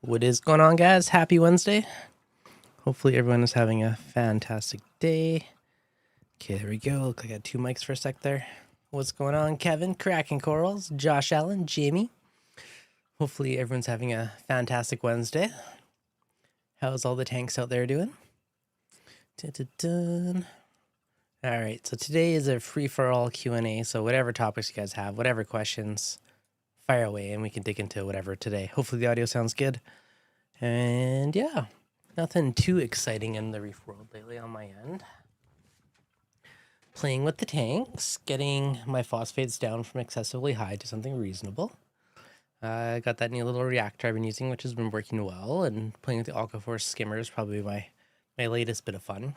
What is going on, guys? Happy Wednesday. Hopefully everyone is having a fantastic day. Okay, there we go. Look like I got two mics for a sec there. What's going on, Kevin? Cracking Corals, Josh Allen, Jamie. Hopefully everyone's having a fantastic Wednesday. How's all the tanks out there doing? Dun-dun-dun. All right, so today is a free-for-all Q&A, so whatever topics you guys have, whatever questions, fire away and we can dig into whatever today. Hopefully the audio sounds good. And yeah, nothing too exciting in the reef world lately on my end. Playing with the tanks, getting my phosphates down from excessively high to something reasonable. I got that new little reactor I've been using, which has been working well, and playing with the Aquaforce Skimmer is probably my latest bit of fun.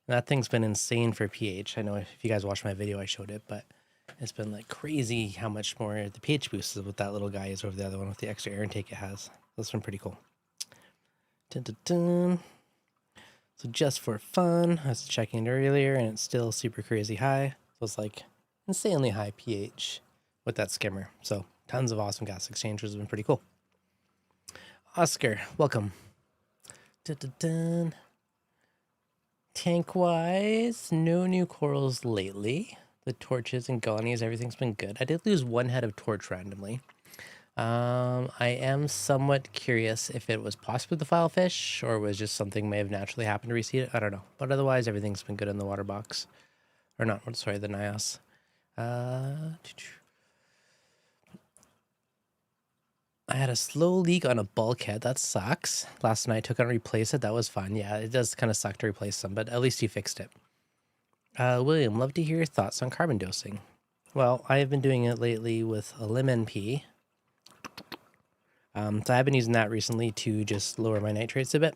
And that thing's been insane for pH. I know if you guys watched my video, I showed it, but it's been like crazy how much more the pH boosts with that little guy is over the other one with the extra air intake it has. That's been pretty cool. Dun, dun, dun. So just for fun, I was checking it earlier and it's still super crazy high. So it's like insanely high pH with that skimmer. So tons of awesome gas exchanges have been pretty cool. Oscar, welcome. Dun, dun, dun. Tank-wise, no new corals lately. The torches and gonies, everything's been good. I did lose one head of torch randomly. I am somewhat curious if it was possibly the filefish or was just something may have naturally happened to reseed it. I don't know. But otherwise, everything's been good in the water box. Or not, sorry, the NIOS. I had a slow leak on a bulkhead. That sucks. Last night I took it and replaced it. That was fun. Yeah, it does kind of suck to replace them, but at least you fixed it. William, love to hear your thoughts on carbon dosing. Well, I have been doing it lately with a LimNP. So I've been using that recently to just lower my nitrates a bit.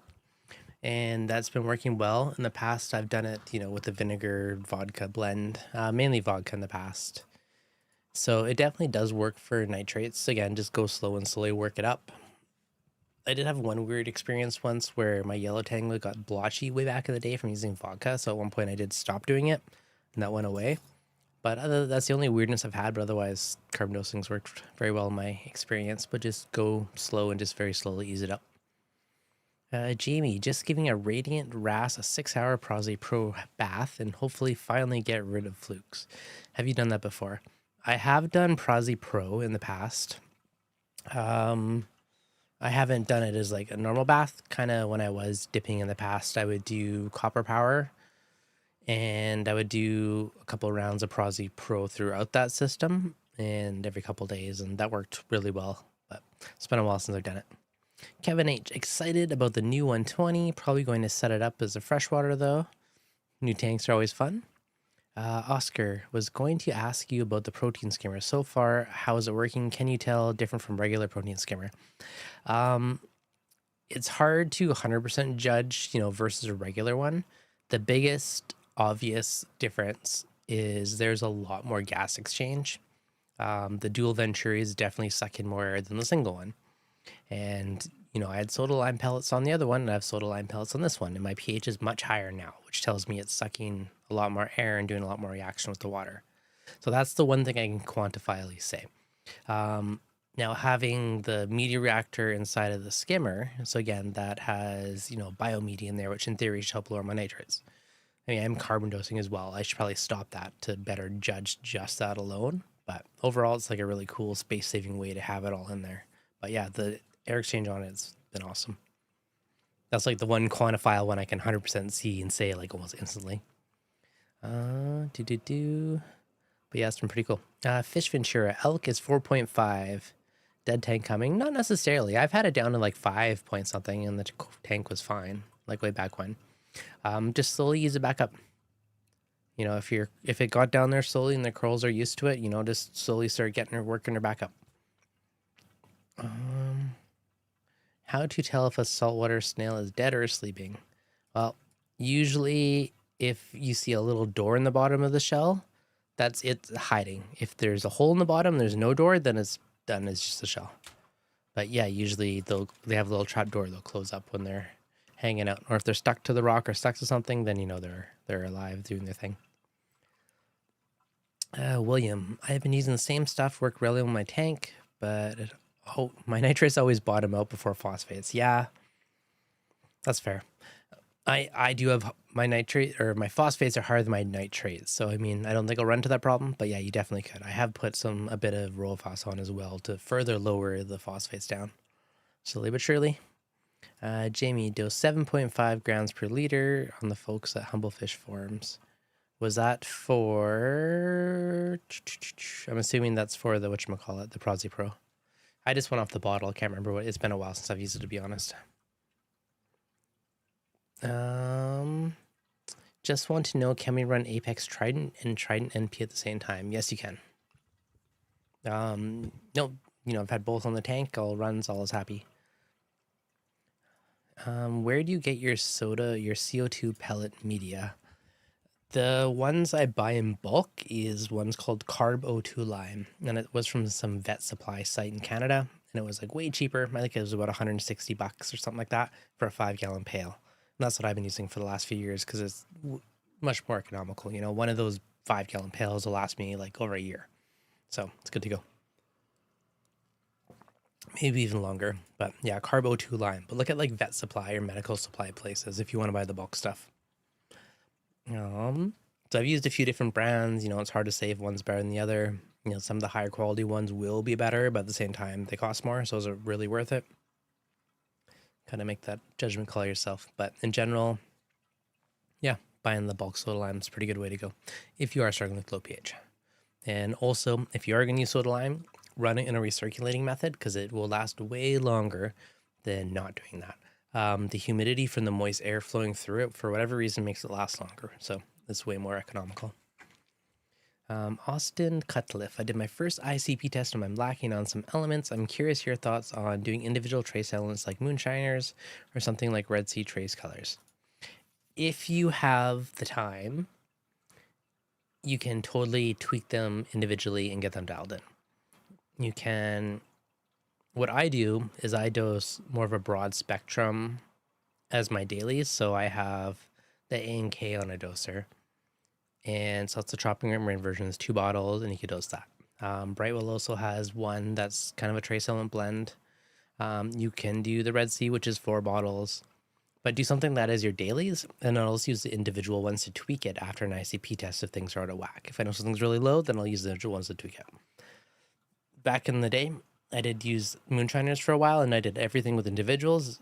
And that's been working well. In the past, I've done it, with the vinegar vodka blend, mainly vodka in the past. So it definitely does work for nitrates. Again, just go slow and slowly work it up. I did have one weird experience once where my yellow tank got blotchy way back in the day from using vodka. So at one point I did stop doing it and that went away. But that's the only weirdness I've had. But otherwise, carbon dosing's worked very well in my experience. But just go slow and just very slowly ease it up. Jamie, just giving a Radiant RAS a 6-hour Prosi Pro bath and hopefully finally get rid of flukes. Have you done that before? I have done Prosi Pro in the past. I haven't done it as like a normal bath. Kind of when I was dipping in the past, I would do Copper Power and I would do a couple of rounds of Prosi Pro throughout that system and every couple of days, and that worked really well. But it's been a while since I've done it. Kevin H, excited about the new 120. Probably going to set it up as a freshwater though. New tanks are always fun. Oscar, was going to ask you about the protein skimmer. So far, how is it working? Can you tell different from regular protein skimmer? It's hard to 100% judge, versus a regular one. The biggest obvious difference is there's a lot more gas exchange. The dual Venturi is definitely sucking more air than the single one. And, I had soda lime pellets on the other one, and I have soda lime pellets on this one, and my pH is much higher now, which tells me it's sucking a lot more air and doing a lot more reaction with the water. So that's the one thing I can quantifiably say. Now, having the media reactor inside of the skimmer, so again, that has, biomedia in there, which in theory should help lower my nitrates. I mean, I'm carbon dosing as well. I should probably stop that to better judge just that alone. But overall, it's like a really cool space-saving way to have it all in there. But yeah, the air exchange on it's been awesome. That's like the one quantifiable one I can 100% see and say like almost instantly. But yeah, it's been pretty cool. Fish Ventura, elk is 4.5. Dead tank coming? Not necessarily. I've had it down to like 5 point something and the tank was fine, like way back when. Just slowly ease it back up. If it got down there slowly and the corals are used to it, just slowly start working her back up. How to tell if a saltwater snail is dead or sleeping? Well, usually if you see a little door in the bottom of the shell, that's it hiding. If there's a hole in the bottom, there's no door, then it's done. It's just a shell. But yeah, usually they have a little trap door they'll close up when they're hanging out. Or if they're stuck to the rock or stuck to something, then they're alive doing their thing. William, I have been using the same stuff, work really on my tank, but my nitrates always bottom out before phosphates. Yeah, that's fair. I do have my nitrate, or my phosphates are higher than my nitrates. So, I mean, I don't think I'll run into that problem, but yeah, you definitely could. I have put a bit of Rolfos on as well to further lower the phosphates down. Slowly but surely. Jamie, dose 7.5 grams per liter on the folks at Humblefish Farms. Was that for... I'm assuming that's for the whatchamacallit, the Prozzy Pro. I just went off the bottle. I can't remember what. It's been a while since I've used it, to be honest. Just want to know, can we run Apex Trident and Trident NP at the same time? Yes, you can. No, I've had both on the tank. All runs, all is happy. Where do you get your soda, your CO2 pellet media? The ones I buy in bulk is one's called Carb O2 Lime, and it was from some vet supply site in Canada, and it was like way cheaper. I think it was about $160 or something like that for a 5-gallon pail. And that's what I've been using for the last few years because it's much more economical. One of those 5-gallon pails will last me like over a year, so it's good to go. Maybe even longer, but yeah, Carb O2 Lime. But look at like vet supply or medical supply places if you want to buy the bulk stuff. So I've used a few different brands. It's hard to say if one's better than the other. Some of the higher quality ones will be better, but at the same time, they cost more. So is it really worth it? Kind of make that judgment call yourself. But in general, yeah, buying the bulk soda lime is a pretty good way to go if you are struggling with low pH. And also, if you are going to use soda lime, run it in a recirculating method because it will last way longer than not doing that. The humidity from the moist air flowing through it, for whatever reason, makes it last longer. So it's way more economical. Austin Cutcliffe, I did my first ICP test and I'm lacking on some elements. I'm curious your thoughts on doing individual trace elements like moonshiners or something like Red Sea trace colors. If you have the time, you can totally tweak them individually and get them dialed in. You can... What I do is I dose more of a broad spectrum as my dailies. So I have the A and K on a doser. And so it's the Tropic Rain version. It's 2 bottles and you can dose that. Brightwell also has one that's kind of a trace element blend. You can do the Red Sea, which is 4 bottles. But do something that is your dailies, and I'll also use the individual ones to tweak it after an ICP test if things are out of whack. If I know something's really low, then I'll use the individual ones to tweak it. Back in the day, I did use moonshiners for a while, and I did everything with individuals.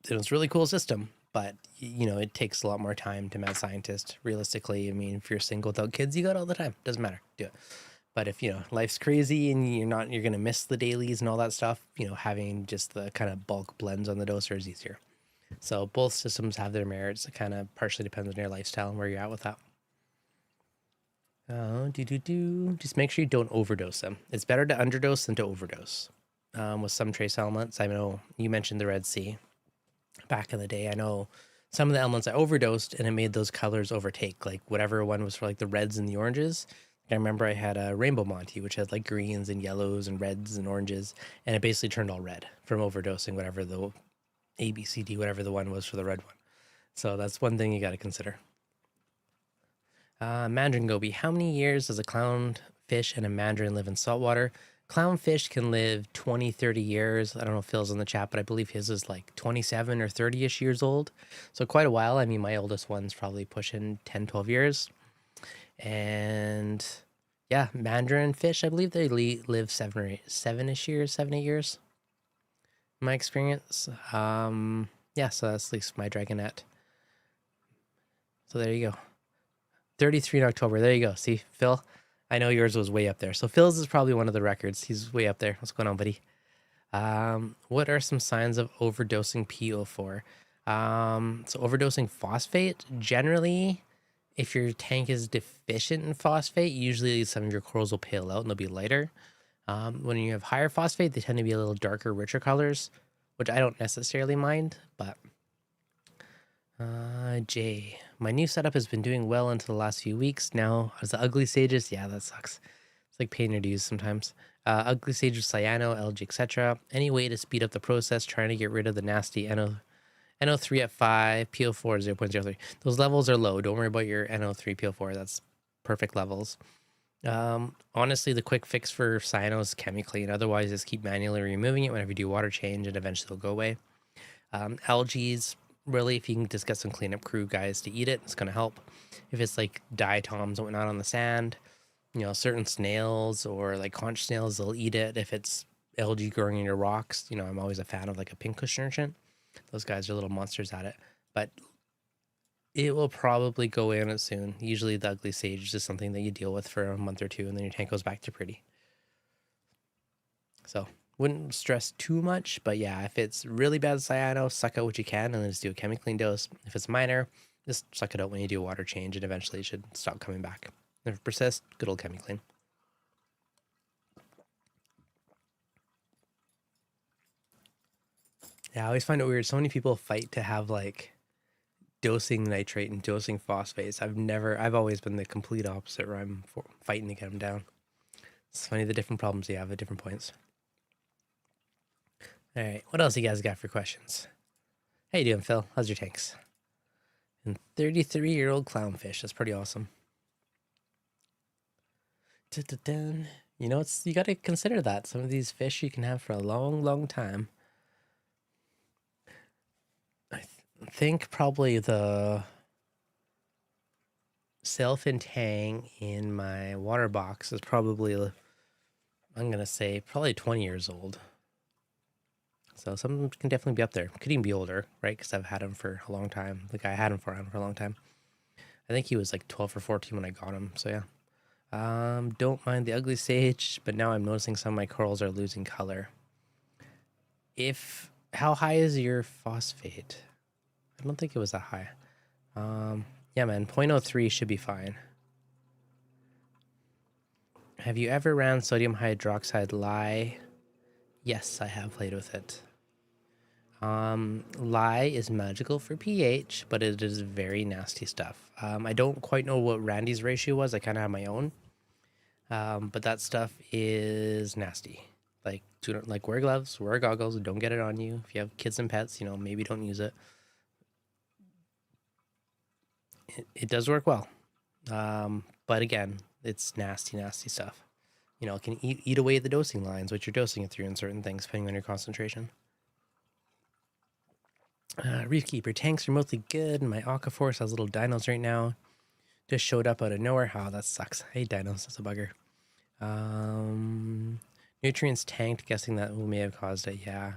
It was a really cool system, but it takes a lot more time to mad scientist. Realistically, I mean, if you're single without kids, you got all the time. Doesn't matter, do it. But if life's crazy and you're gonna miss the dailies and all that stuff, having just the kind of bulk blends on the doser is easier. So both systems have their merits. It kind of partially depends on your lifestyle and where you're at with that. Just make sure you don't overdose them. It's better to underdose than to overdose. With some trace elements, I know you mentioned the Red Sea. Back in the day, I know some of the elements I overdosed and it made those colors overtake. Like whatever one was for like the reds and the oranges. I remember I had a Rainbow Monty, which had like greens and yellows and reds and oranges, and it basically turned all red from overdosing whatever the ABCD, whatever the one was for the red one. So that's one thing you got to consider. Mandarin Goby, how many years does a clownfish and a mandarin live in saltwater? Clownfish can live 20, 30 years. I don't know if Phil's in the chat, but I believe his is like 27 or 30-ish years old. So quite a while. I mean, my oldest one's probably pushing 10, 12 years. And yeah, mandarin fish, I believe they live 7-ish years, 7, 8 years. In my experience. Yeah, so that's at least my dragonette. So there you go. 33 in October. There you go. See, Phil, I know yours was way up there. So Phil's is probably one of the records. He's way up there. What's going on, buddy? What are some signs of overdosing PO4? So overdosing phosphate, generally, if your tank is deficient in phosphate, usually some of your corals will pale out and they'll be lighter. When you have higher phosphate, they tend to be a little darker, richer colors, which I don't necessarily mind, but... Jay, my new setup has been doing well until the last few weeks. Now, as the ugly stages, yeah, that sucks. It's like paying your dues sometimes. Ugly stages, cyano, LG, etc. Any way to speed up the process, trying to get rid of the nasty NO3 at 5, PO4 0.03. Those levels are low. Don't worry about your NO3, PO4. That's perfect levels. Honestly, the quick fix for cyano is chemically, and otherwise just keep manually removing it whenever you do water change, and eventually it'll go away. Algae's, really, if you can just get some cleanup crew guys to eat it, it's going to help. If it's like diatoms and whatnot on the sand, you know, certain snails or like conch snails, they'll eat it. If it's algae growing in your rocks, you know, I'm always a fan of like a pink cushion. Those guys are little monsters at it, but it will probably go away on it soon. Usually the ugly sage is just something that you deal with for a month or two and then your tank goes back to pretty. So wouldn't stress too much, but yeah, if it's really bad cyano, suck out what you can and then just do a chemically dose. If it's minor, just suck it out when you do a water change and eventually it should stop coming back. If it persists, good old chemically. Yeah, I always find it weird. So many people fight to have like dosing nitrate and dosing phosphates. I've always been the complete opposite where I'm fighting to get them down. It's funny the different problems you have at different points. All right, what else you guys got for questions? How you doing, Phil? How's your tanks? And 33-year-old clownfish. That's pretty awesome. You know, you got to consider that. Some of these fish you can have for a long, long time. I think probably the sailfin tang in my water box is probably, I'm going to say, probably 20 years old. So some of them can definitely be up there. Could even be older, right? Because I've had him for a long time. The guy I had him for a long time. I think he was like 12 or 14 when I got him. So yeah. Don't mind the ugly sage, but now I'm noticing some of my corals are losing color. How high is your phosphate? I don't think it was that high. Yeah, man, 0.03 should be fine. Have you ever ran sodium hydroxide lye? Yes, I have played with it. Lye is magical for pH, but it is very nasty stuff. I don't quite know what Randy's ratio was. I kind of have my own. But that stuff is nasty. Like wear gloves, wear goggles, don't get it on you. If you have kids and pets, you know, maybe don't use it. It does work well. But again, it's nasty, nasty stuff. You know, it can eat away the dosing lines, which you're dosing it through in certain things, depending on your concentration. Reefkeeper, tanks are mostly good. My Aquaforce has little dinos right now. Just showed up out of nowhere. Oh, that sucks. Hey, dinos, that's a bugger. Nutrients tanked, guessing that may have caused it. Yeah,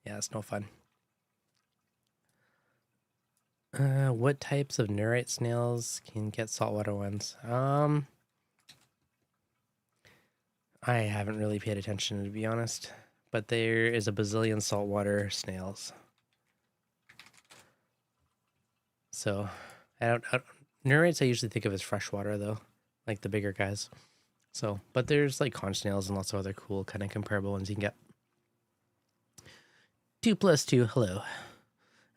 it's no fun. What types of neurite snails can get saltwater ones? I haven't really paid attention, to be honest, but there is a bazillion saltwater snails. So neurites I usually think of as freshwater though, like the bigger guys. So, but there's like conch snails and lots of other cool kind of comparable ones you can get. 2+2, hello.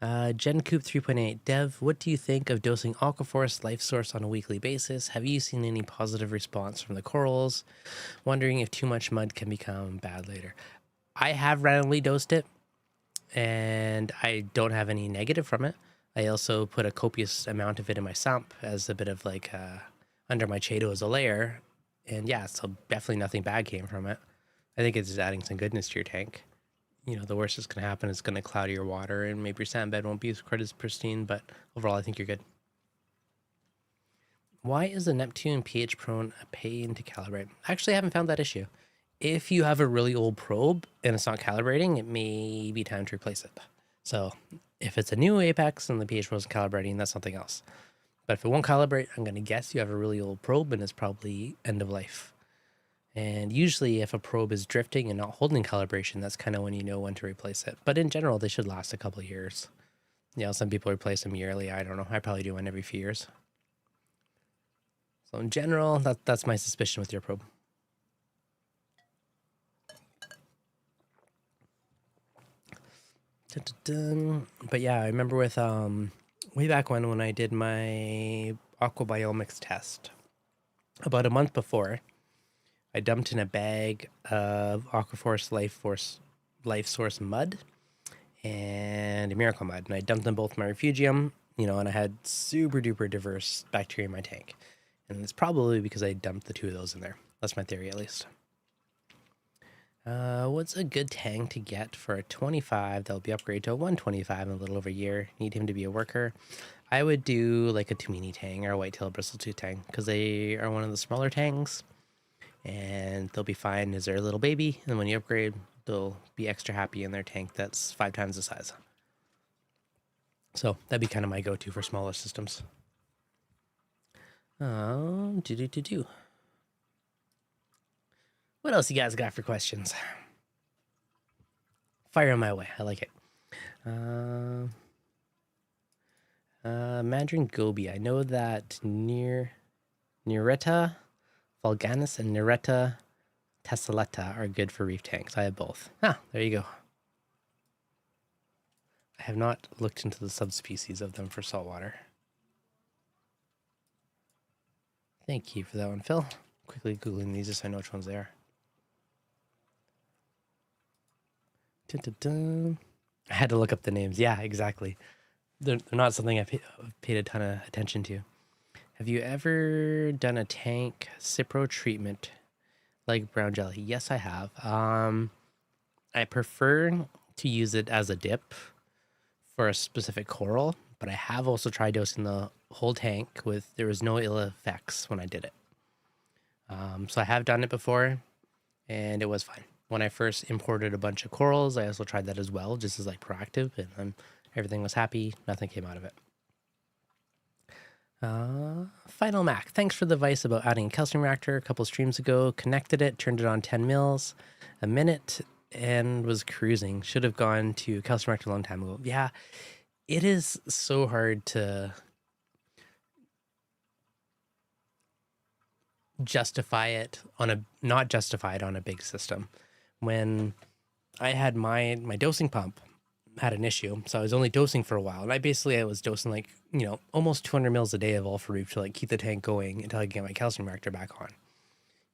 GenCoop 3.8, Dev, what do you think of dosing Aquaforce Life Source on a weekly basis? Have you seen any positive response from the corals? Wondering if too much mud can become bad later. I have randomly dosed it, and I don't have any negative from it. I also put a copious amount of it in my sump as a bit of like under my Chaeto as a layer. And yeah, so definitely nothing bad came from it. I think it's just adding some goodness to your tank. You know, the worst that's going to happen is going to cloud your water and maybe your sand bed won't be quite as pristine, but overall I think you're good. Why is the Neptune pH prone a pain to calibrate? Actually, I haven't found that issue. If you have a really old probe and it's not calibrating, it may be time to replace it. So if it's a new Apex and the pH wasn't calibrating, that's something else. But if it won't calibrate, I'm going to guess you have a really old probe and it's probably end of life. And usually if a probe is drifting and not holding calibration, that's kind of when you know when to replace it. But in general, they should last a couple of years. You know, some people replace them yearly. I don't know. I probably do one every few years. So in general, that's my suspicion with your probe. But yeah, I remember with way back when I did my aquabiomics test, about a month before, I dumped in a bag of Aquaforce Life Source mud and a Miracle mud, and I dumped them both in my Refugium, you know, and I had super duper diverse bacteria in my tank. And it's probably because I dumped the 2 of those in there. That's my theory, at least. What's a good tank to get for a 25 that'll be upgraded to a 125 in a little over a year? Need him to be a worker. I would do like a Tumini tang or a whitetail bristletooth tang because they are one of the smaller tangs and they'll be fine as their little baby. And when you upgrade, they'll be extra happy in their tank that's 5 times the size. So that'd be kind of my go-to for smaller systems. What else you guys got for questions? Fire on my way. I like it. Mandarin Gobi. I know that Neretta vulganis and Neretta tessellata are good for reef tanks. I have both. Ah, there you go. I have not looked into the subspecies of them for saltwater. Thank you for that one, Phil. Quickly Googling these just so I know which ones they are. Dun, dun, dun. I had to look up the names. Yeah, exactly. They're not something I've paid a ton of attention to. Have you ever done a tank Cipro treatment like brown jelly? Yes, I have. I prefer to use it as a dip for a specific coral, but I have also tried dosing the whole tank there was no ill effects when I did it. So I have done it before and it was fine. When I first imported a bunch of corals, I also tried that as well, just as like proactive, and then everything was happy. Nothing came out of it. Final Mac, thanks for the advice about adding a calcium reactor a couple streams ago. Connected it, turned it on 10 mils a minute, and was cruising. Should have gone to calcium reactor a long time ago. Yeah, it is so hard to justify it not justify it on a big system. When I had my dosing pump had an issue, so I was only dosing for a while, and I was dosing like, almost 200 mils a day of Ultra Reef to like keep the tank going until I get my calcium reactor back on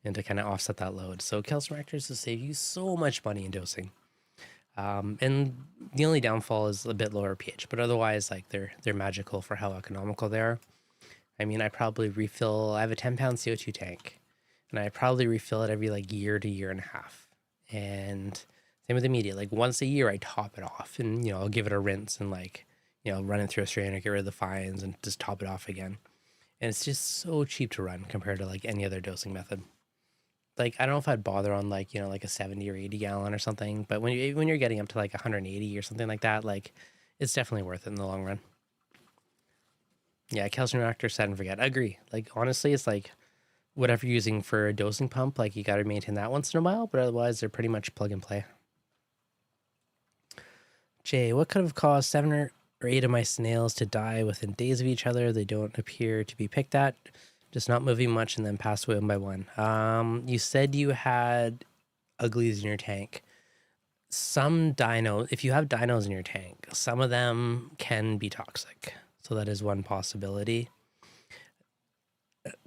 and to kind of offset that load. So calcium reactors will save you so much money in dosing. And the only downfall is a bit lower pH, but otherwise, like they're magical for how economical they are. I mean, I have a 10-pound CO2 tank, and I probably refill it every like year to year and a half. And same with the media, like once a year I top it off and, I'll give it a rinse and like, run it through a strainer, get rid of the fines and just top it off again. And it's just so cheap to run compared to like any other dosing method. Like, I don't know if I'd bother on like, like a 70 or 80 gallon or something, but when you're getting up to like 180 or something like that, like it's definitely worth it in the long run. Yeah, calcium reactor, set and forget. I agree. Like, honestly, it's like whatever you're using for a dosing pump, like you got to maintain that once in a while, but otherwise they're pretty much plug and play. Jay, what could have caused 7 or 8 of my snails to die within days of each other? They don't appear to be picked at, just not moving much, and then pass away one by one. You said you had uglies in your tank. Some if you have dinos in your tank, some of them can be toxic. So that is one possibility.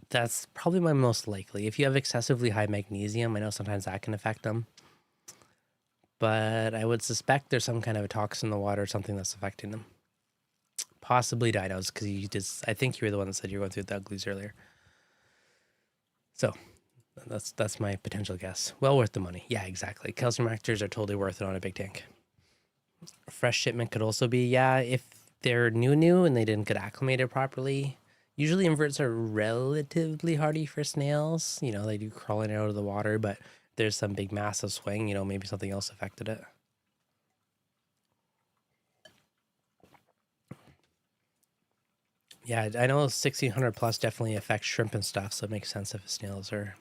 That's probably my most likely. If you have excessively high magnesium, I know sometimes that can affect them. But I would suspect there's some kind of a toxin in the water or something that's affecting them. Possibly dinos, because I think you were the one that said you were going through the uglies earlier. So that's my potential guess. Well worth the money. Yeah, exactly. Calcium reactors are totally worth it on a big tank. Fresh shipment could also be, yeah, if they're new and they didn't get acclimated properly. Usually inverts are relatively hardy for snails. They do crawling out of the water, but there's some big massive swing, maybe something else affected it. Yeah, I know 1600 plus definitely affects shrimp and stuff, so it makes sense if snails are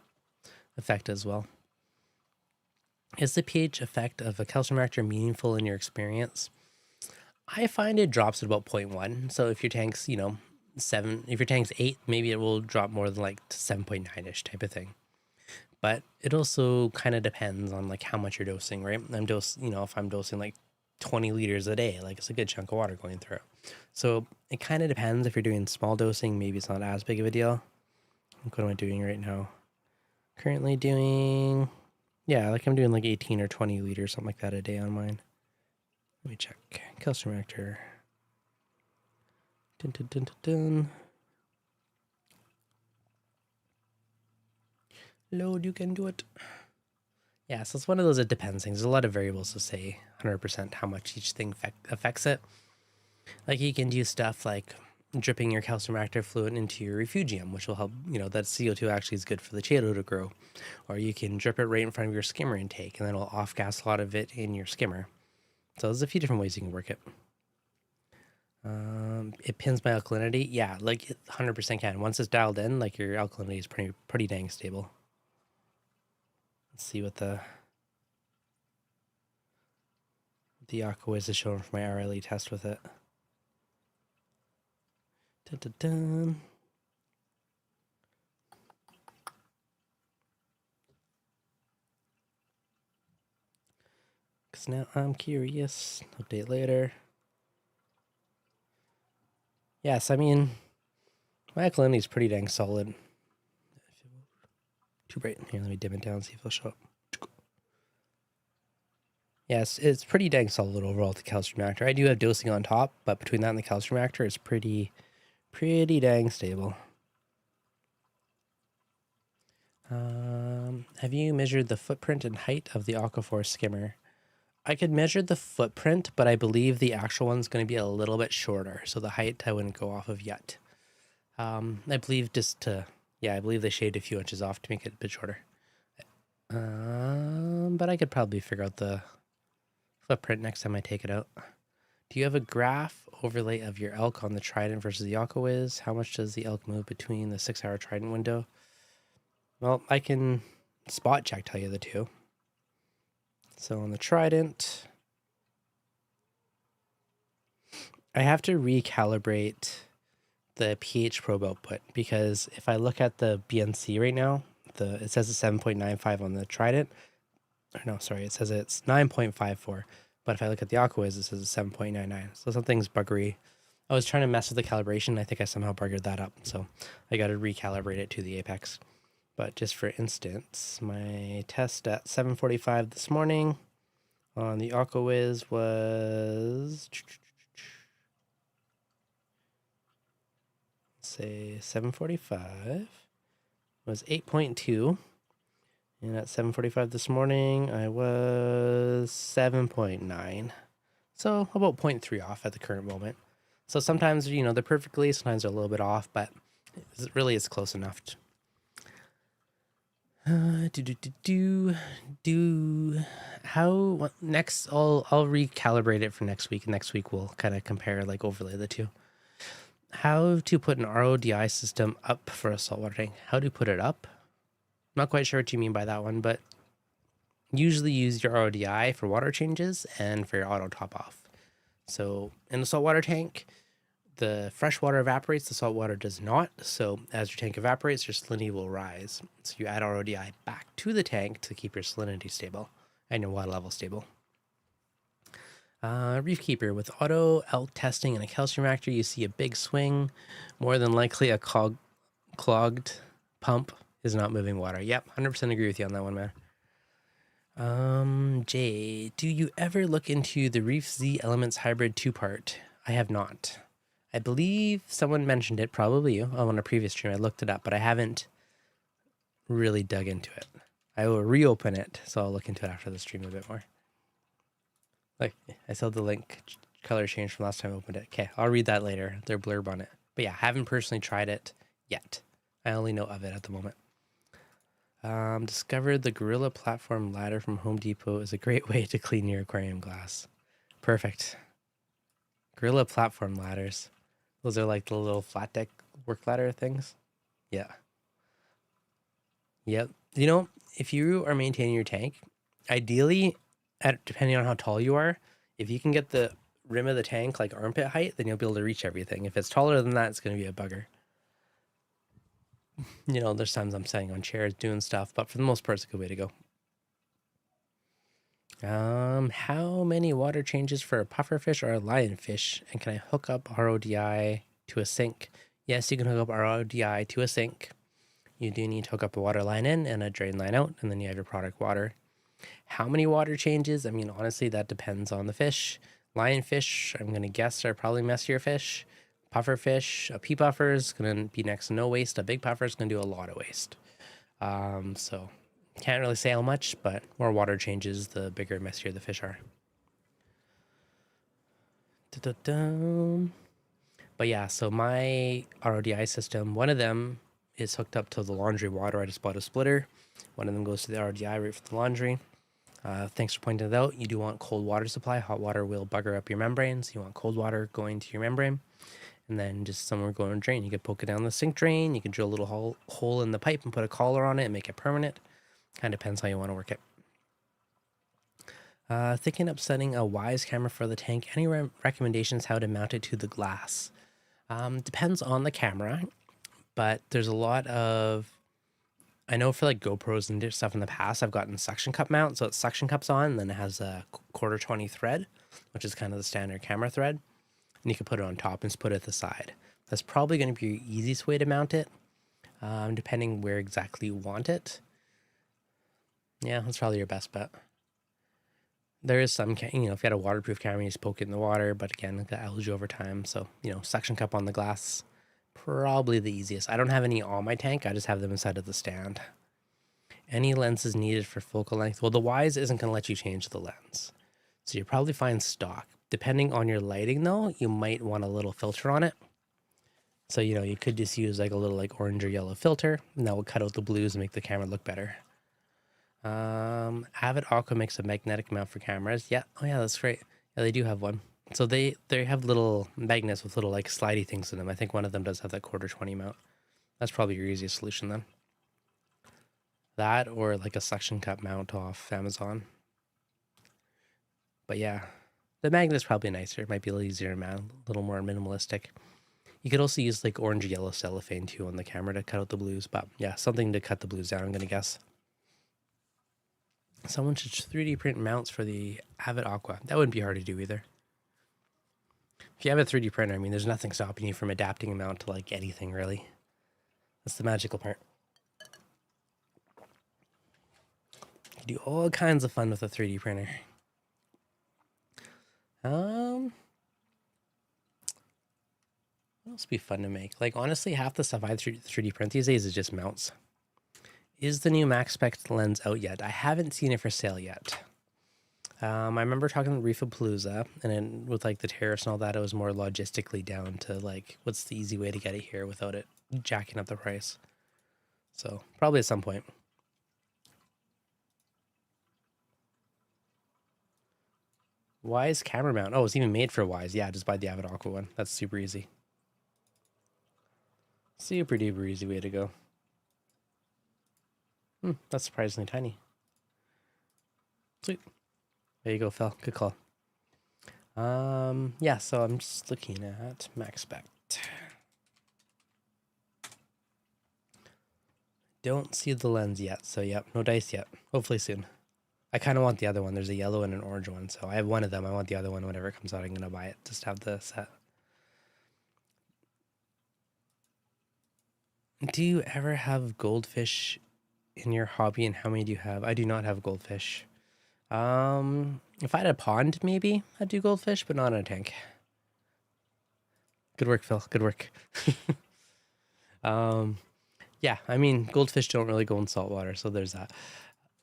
affected as well. Is the pH effect of a calcium reactor meaningful in your experience? I find it drops at about 0.1. So if your tank's, 7, if your tank's 8, maybe it will drop more than like 7.9-ish type of thing. But it also kind of depends on like how much you're dosing, right? If I'm dosing like 20 liters a day, like it's a good chunk of water going through. So it kind of depends. If you're doing small dosing, maybe it's not as big of a deal. What am I doing right now? Currently doing, I'm doing like 18 or 20 liters, something like that a day on mine. Let me check. Calcium reactor. Dun, dun, dun, dun, dun. Load, you can do it. Yeah, so it's one of those it depends things. There's a lot of variables to say 100% how much each thing affects it. Like you can do stuff like dripping your calcium reactor fluid into your refugium, which will help, that CO2 actually is good for the chaeto to grow. Or you can drip it right in front of your skimmer intake, and then it'll off-gas a lot of it in your skimmer. So there's a few different ways you can work it. It pins my alkalinity. Yeah, like it 100% can. Once it's dialed in, like your alkalinity is pretty dang stable. Let's see what the aqua is showing for my RLE test with it. Dun, dun, dun. Because now I'm curious. Update later. Yes, I mean, my alkalinity is pretty dang solid. Too bright. Here, let me dim it down, see if it'll show up. Yes, it's pretty dang solid overall, the calcium reactor. I do have dosing on top, but between that and the calcium reactor, it's pretty dang stable. Have you measured the footprint and height of the Aquaforce skimmer? I could measure the footprint, but I believe the actual one's going to be a little bit shorter, so the height I wouldn't go off of yet. I believe I believe they shaved a few inches off to make it a bit shorter. But I could probably figure out the footprint next time I take it out. Do you have a graph overlay of your elk on the Trident versus the Aquawiz? How much does the elk move between the 6-hour Trident window? Well, I can spot check tell you the two. So on the Trident, I have to recalibrate the pH probe output, because if I look at the BNC right now, it says it's 7.95 on the Trident. Or no, sorry, it says it's 9.54. But if I look at the Aquawiz, it says it's 7.99. So something's buggery. I was trying to mess with the calibration. I think I somehow buggered that up. So I got to recalibrate it to the apex. But just for instance, my test at 7:45 this morning on the Aquawiz was, say 7:45 was 8.2. And at 7:45 this morning, I was 7.9. So about 0.3 off at the current moment. So sometimes, they're perfectly, sometimes they're a little bit off, but really it's close enough. Next, I'll recalibrate it for next week. Next week we'll kind of compare, like overlay the two. How to put an RODI system up for a saltwater tank? How to put it up? Not quite sure what you mean by that one, but usually use your RODI for water changes and for your auto top off. So in the saltwater tank, the fresh water evaporates, the salt water does not. So as your tank evaporates, your salinity will rise. So you add RODI back to the tank to keep your salinity stable and your water level stable. Reef Keeper, with auto elk testing and a calcium reactor, you see a big swing. More than likely a clogged pump is not moving water. Yep, 100% agree with you on that one, man. Jay, do you ever look into the Reef Z Elements Hybrid 2-part? I have not. I believe someone mentioned it, probably you, on a previous stream. I looked it up, but I haven't really dug into it. I will reopen it, so I'll look into it after the stream a bit more. Like, I saw the link color change from last time I opened it. Okay, I'll read that later, their blurb on it. But yeah, I haven't personally tried it yet. I only know of it at the moment. Discovered the Gorilla Platform Ladder from Home Depot is a great way to clean your aquarium glass. Perfect. Gorilla Platform Ladders. Those are like the little flat deck work ladder things. Yeah. Yep. If you are maintaining your tank, ideally, depending on how tall you are, if you can get the rim of the tank like armpit height, then you'll be able to reach everything. If it's taller than that, it's going to be a bugger. There's times I'm sitting on chairs doing stuff, but for the most part, it's a good way to go. How many water changes for a pufferfish or a lionfish? And can I hook up RODI to a sink? Yes, you can hook up RODI to a sink. You do need to hook up a water line in and a drain line out, and then you have your product water. How many water changes? I mean, honestly, that depends on the fish. Lionfish, I'm going to guess, are probably messier fish. Pufferfish, a pea puffer is going to be next to no waste. A big puffer is going to do a lot of waste. So can't really say how much, but more water changes, the bigger, messier the fish are. Da-da-dum. But yeah, so my RODI system, one of them is hooked up to the laundry water. I just bought a splitter. One of them goes to the RODI right for the laundry. Thanks for pointing it out. You do want cold water supply. Hot water will bugger up your membranes. You want cold water going to your membrane. And then just somewhere going to drain. You could poke it down the sink drain. You could drill a little hole in the pipe and put a collar on it and make it permanent. Kind of depends how you want to work it. Thinking of setting a Wise camera for the tank. Any recommendations how to mount it to the glass? Depends on the camera, but there's a lot of, I know for like GoPros and stuff in the past, I've gotten suction cup mount. So it's suction cups on, and then it has a 1/4 thread, which is kind of the standard camera thread. And you can put it on top and just put it at the side. That's probably going to be your easiest way to mount it, depending where exactly you want it. Yeah, that's probably your best bet. There is some, if you had a waterproof camera, you just poke it in the water, but again, it got algae over time. So, suction cup on the glass, probably the easiest. I don't have any on my tank. I just have them inside of the stand. Any lenses needed for focal length? Well, the Wise isn't going to let you change the lens. So you'll probably find stock. Depending on your lighting, though, you might want a little filter on it. So, you could just use like a little like orange or yellow filter, and that will cut out the blues and make the camera look better. Avid Aqua makes a magnetic mount for cameras. Yeah. Oh yeah, that's great. Yeah, they do have one. So they have little magnets with little like slidey things in them. I think one of them does have that 1/4 mount. That's probably your easiest solution then. That or like a suction cup mount off Amazon. But yeah, the magnet is probably nicer. It might be a little easier to mount, a little more minimalistic. You could also use like orange or yellow cellophane too on the camera to cut out the blues. But yeah, something to cut the blues down, I'm gonna guess. Someone should 3D print mounts for the Avid Aqua. That wouldn't be hard to do either. If you have a 3D printer, I mean, there's nothing stopping you from adapting a mount to like anything really. That's the magical part. You do all kinds of fun with a 3D printer. What else would be fun to make? Like honestly, half the stuff I 3D print these days is just mounts. Is the new Max Spec lens out yet? I haven't seen it for sale yet. I remember talking to Reefapalooza, and then with like the tariffs and all that, it was more logistically down to like, what's the easy way to get it here without it jacking up the price. So probably at some point. Wise camera mount. Oh, it's even made for Wise. Yeah, just buy the Avid Aqua one. That's super easy. Super duper easy way to go. That's surprisingly tiny. Sweet. There you go, Phil. Good call. Yeah, so I'm just looking at Max Spec. Don't see the lens yet, so yep, no dice yet. Hopefully soon. I kind of want the other one. There's a yellow and an orange one, so I have one of them. I want the other one whenever it comes out. I'm gonna buy it. Just have the set. Do you ever have goldfish in your hobby, and how many do you have? I do not have goldfish. If I had a pond, maybe I'd do goldfish, but not in a tank. Good work, Phil. Good work. Yeah, I mean, goldfish don't really go in salt water, so there's that.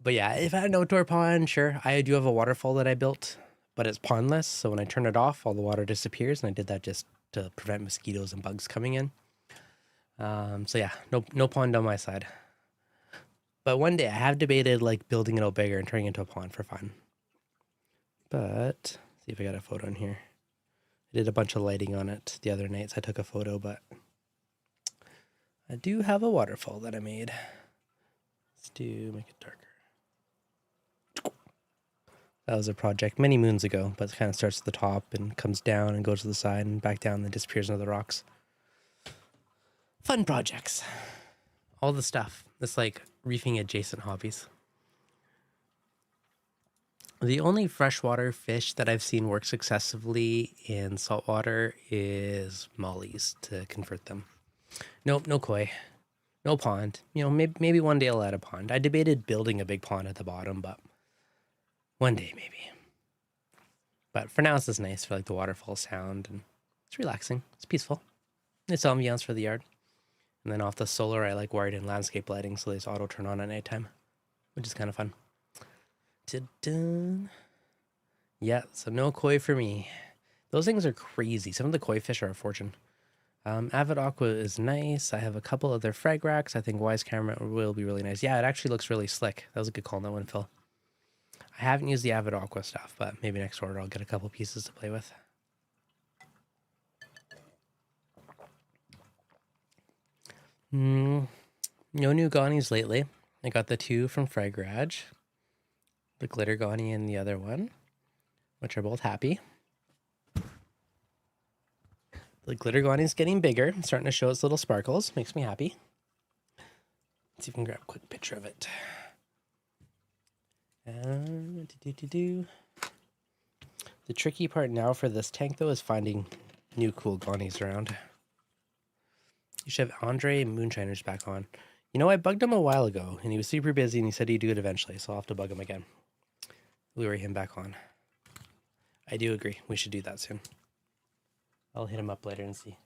But yeah, if I had an outdoor pond, sure. I do have a waterfall that I built, but it's pondless, so when I turn it off, all the water disappears, and I did that just to prevent mosquitoes and bugs coming in. So yeah, no pond on my side. But one day I have debated like building it out bigger and turning it into a pond for fun. But see if I got a photo in here. I did a bunch of lighting on it the other night, so I took a photo, but I do have a waterfall that I made. Let's make it darker. That was a project many moons ago, but it kind of starts at the top and comes down and goes to the side and back down and then disappears into the rocks. Fun projects. All the stuff. It's like reefing adjacent hobbies. The only freshwater fish that I've seen work successfully in saltwater is mollies to convert them. Nope, no koi. No pond. Maybe one day I'll add a pond. I debated building a big pond at the bottom, but one day maybe. But for now it's just nice for like the waterfall sound, and it's relaxing. It's peaceful. It's ambiance for the yard. And then off the solar, I like wired in landscape lighting, so they just auto turn on at nighttime, which is kind of fun. Ta-da. Yeah, so no koi for me. Those things are crazy. Some of the koi fish are a fortune. Avid Aqua is nice. I have a couple other frag racks. I think Wise Camera will be really nice. Yeah, it actually looks really slick. That was a good call on that one, Phil. I haven't used the Avid Aqua stuff, but maybe next order I'll get a couple pieces to play with. No new Ghanies lately. I got the 2 from Frag Raj. The Glitter Ghani and the other one, which are both happy. The Glitter Ghani is getting bigger. It's starting to show its little sparkles. Makes me happy. Let's see if we can grab a quick picture of it. The tricky part now for this tank, though, is finding new cool Ghanies around. You should have Andre Moonshiners back on. You know, I bugged him a while ago, and he was super busy, and he said he'd do it eventually, so I'll have to bug him again. Lure him back on. I do agree. We should do that soon. I'll hit him up later and see.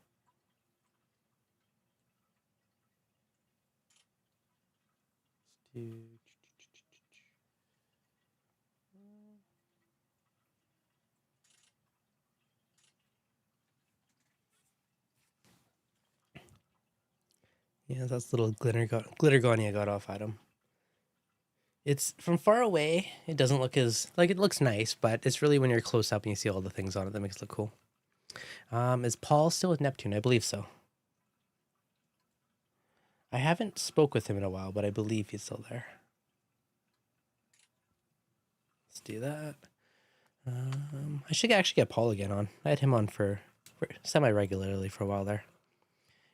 Yeah, that's little glitter Ghani I got off at him. It's from far away. It doesn't look as like it looks nice, but it's really when you're close up and you see all the things on it that makes it look cool. Is Paul still with Neptune? I believe so. I haven't spoke with him in a while, but I believe he's still there. Let's do that. I should actually get Paul again on. I had him on for semi-regularly for a while there.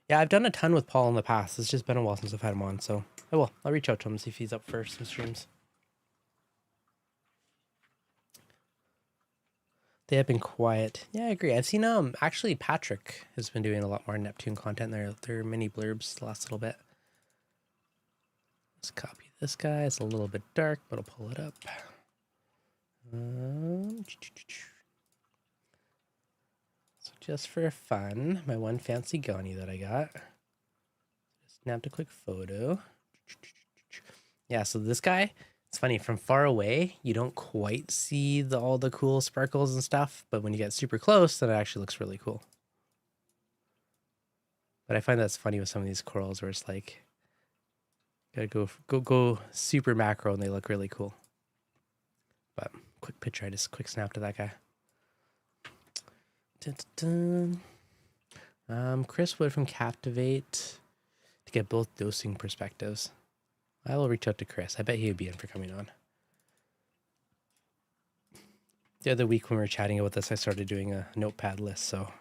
Yeah, I've done a ton with Paul in the past. It's just been a while since I've had him on, so I will. I'll reach out to him and see if he's up for some streams. They have been quiet. Yeah, I agree. I've seen actually Patrick has been doing a lot more Neptune content. There are mini blurbs the last little bit. Let's copy this guy. It's a little bit dark, but I'll pull it up. So just for fun, my one fancy Ghani that I got. Just snapped a quick photo. Yeah, so this guy, it's funny, from far away, you don't quite see all the cool sparkles and stuff, but when you get super close, then it actually looks really cool. But I find that's funny with some of these corals where it's like, gotta go super macro and they look really cool. But quick picture, I just quick snap to that guy. Dun, dun, dun. Chris Wood from Captivate to get both dosing perspectives. I will reach out to Chris. I bet he would be in for coming on. The other week when we were chatting about this, I started doing a notepad list, so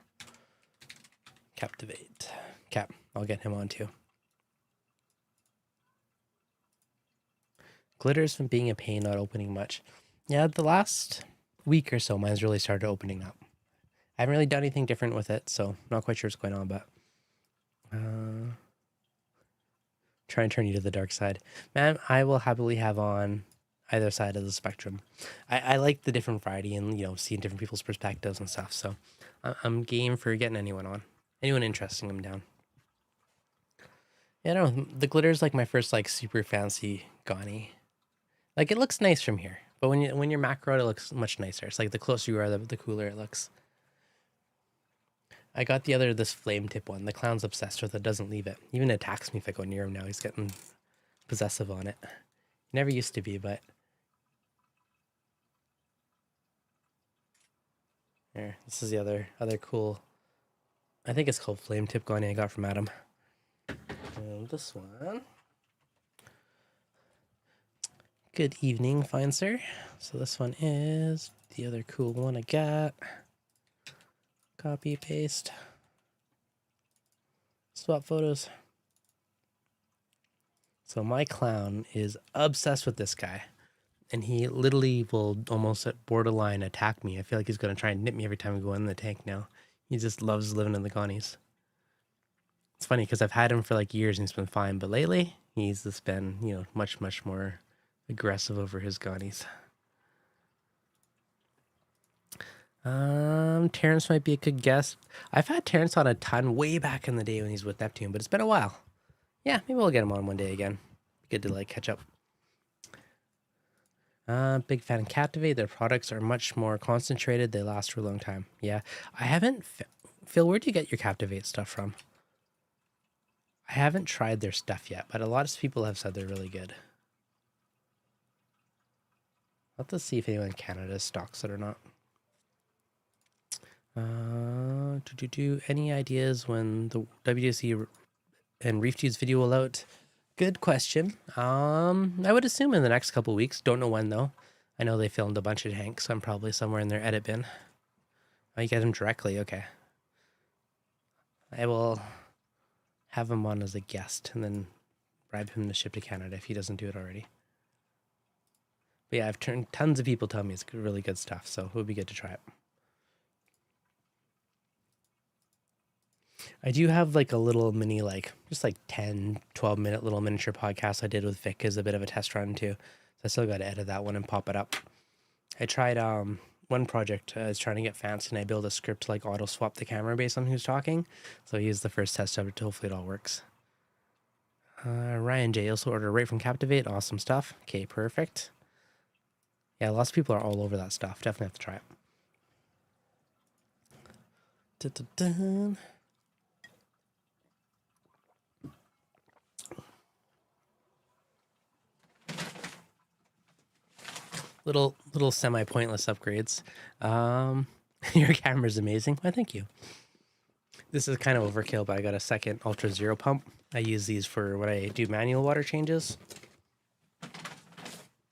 Captivate. Cap, I'll get him on too. Glitters from being a pain, not opening much. Yeah, the last week or so, mine's really started opening up. I haven't really done anything different with it, so not quite sure what's going on, but try and turn you to the dark side. Man, I will happily have on either side of the spectrum. I like the different variety and, you know, seeing different people's perspectives and stuff, so I'm game for getting anyone on. Anyone interesting them down. Yeah, I don't know, the glitter's like my first like super fancy Ghani. Like it looks nice from here, but when you're macro, it looks much nicer. It's like the closer you are, the cooler it looks. I got this flame tip one. The clown's obsessed with it, doesn't leave it. Even attacks me if I go near him now. He's getting possessive on it. He never used to be, but there. This is the other cool. I think it's called flame tip Ghani I got from Adam. And this one. Good evening, fine sir. So this one is the other cool one I got. Copy, paste. Swap photos. So my clown is obsessed with this guy. And he literally will almost at borderline attack me. I feel like he's going to try and nip me every time we go in the tank now. He just loves living in the Ghanies. It's funny because I've had him for like years and he's been fine. But lately, he's just been, you know, much, much more aggressive over his Ghanies. Terrence might be a good guest. I've had Terrence on a ton way back in the day when he's with Neptune, but it's been a while. Yeah, maybe we'll get them on one day again. Good to like catch up. Big fan of Captivate. Their products are much more concentrated. They last for a long time. Yeah, I haven't. Phil, where do you get your Captivate stuff from? I haven't tried their stuff yet, but a lot of people have said they're really good. Let's see if anyone in Canada stocks it or not. Any ideas when the WDC and ReefDudes video will out? Good question. I would assume in the next couple weeks. Don't know when though. I know they filmed a bunch of tanks, so I'm probably somewhere in their edit bin. Oh, you get them directly. Okay. I will have him on as a guest and then bribe him to ship to Canada if he doesn't do it already. But yeah, I've turned tons of people tell me it's really good stuff, so it would be good to try it. I do have like a little mini, like just like 10, 12-minute little miniature podcast I did with Vic as a bit of a test run too. So I still got to edit that one and pop it up. I tried one project I was trying to get fancy and I built a script to like auto swap the camera based on who's talking. So I used the first test of it. Hopefully it all works. Ryan J also ordered right from Captivate. Awesome stuff. Okay, perfect. Yeah, lots of people are all over that stuff. Definitely have to try it. Dun-dun-dun. Little semi-pointless upgrades. Your camera's amazing. Why, thank you. This is kind of overkill, but I got a second Ultra Zero pump. I use these for when I do manual water changes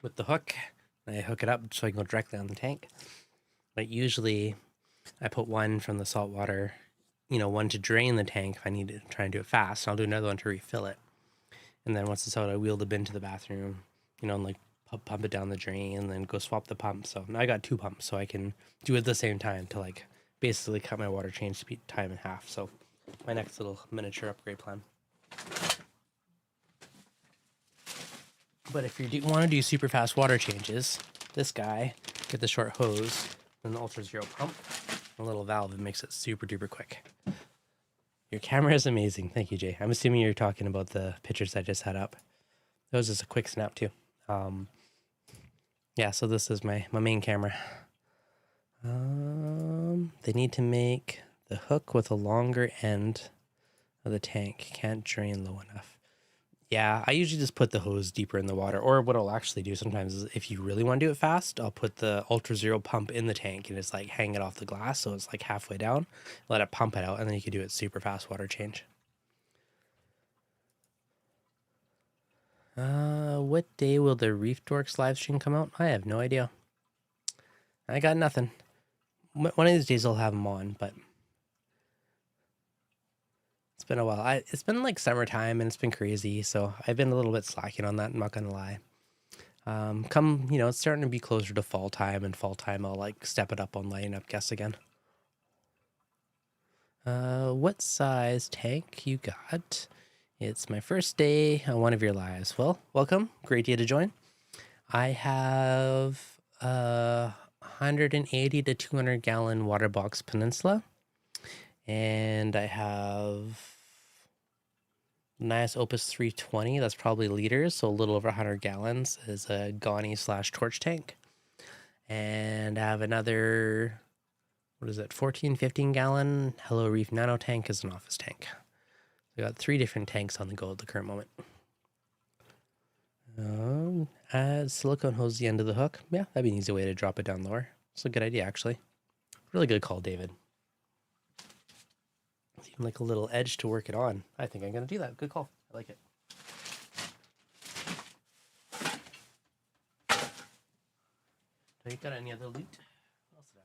with the hook. I hook it up so I can go directly on the tank. But usually I put one from the saltwater, one to drain the tank if I need to try and do it fast. And I'll do another one to refill it. And then once it's out, I wheel the bin to the bathroom, and like pump it down the drain and then go swap the pump. So now I got 2 pumps, so I can do it at the same time to like basically cut my water change speed time in half. So my next little miniature upgrade plan. But if you want to do super fast water changes, this guy, get the short hose and the Ultra Zero pump, a little valve, it makes it super duper quick. Your camera is amazing. Thank you, Jay. I'm assuming you're talking about the pictures I just had up. That was just a quick snap too. Yeah, so this is my main camera. They need to make the hook with a longer end of the tank. Can't drain low enough. Yeah, I usually just put the hose deeper in the water. Or what I'll actually do sometimes is if you really want to do it fast, I'll put the Ultra Zero pump in the tank and just like hang it off the glass so it's like halfway down. Let it pump it out, and then you can do it super fast water change. What day will the Reef Dorks live stream come out? I have no idea. I got nothing. One of these days I'll have them on, but it's been a while. It's been like summertime and it's been crazy, so I've been a little bit slacking on that. I'm not gonna lie. It's starting to be closer to fall time, and fall time I'll like step it up on lighting up guests again. What size tank you got? It's my first day on one of your lives. Well, welcome. Great day to join. I have 180 to 200 gallon water box Peninsula. And I have nice Opus 320. That's probably liters, so a little over 100 gallons is a Ghani/torch tank. And I have another, 14, 15 gallon Hello Reef Nano tank as an office tank. We got 3 different tanks on the go at the current moment. Add silicone hose at the end of the hook. Yeah, that'd be an easy way to drop it down lower. It's a good idea, actually. Really good call, David. Seemed like a little edge to work it on. I think I'm going to do that. Good call. I like it. Do you got any other loot? What else did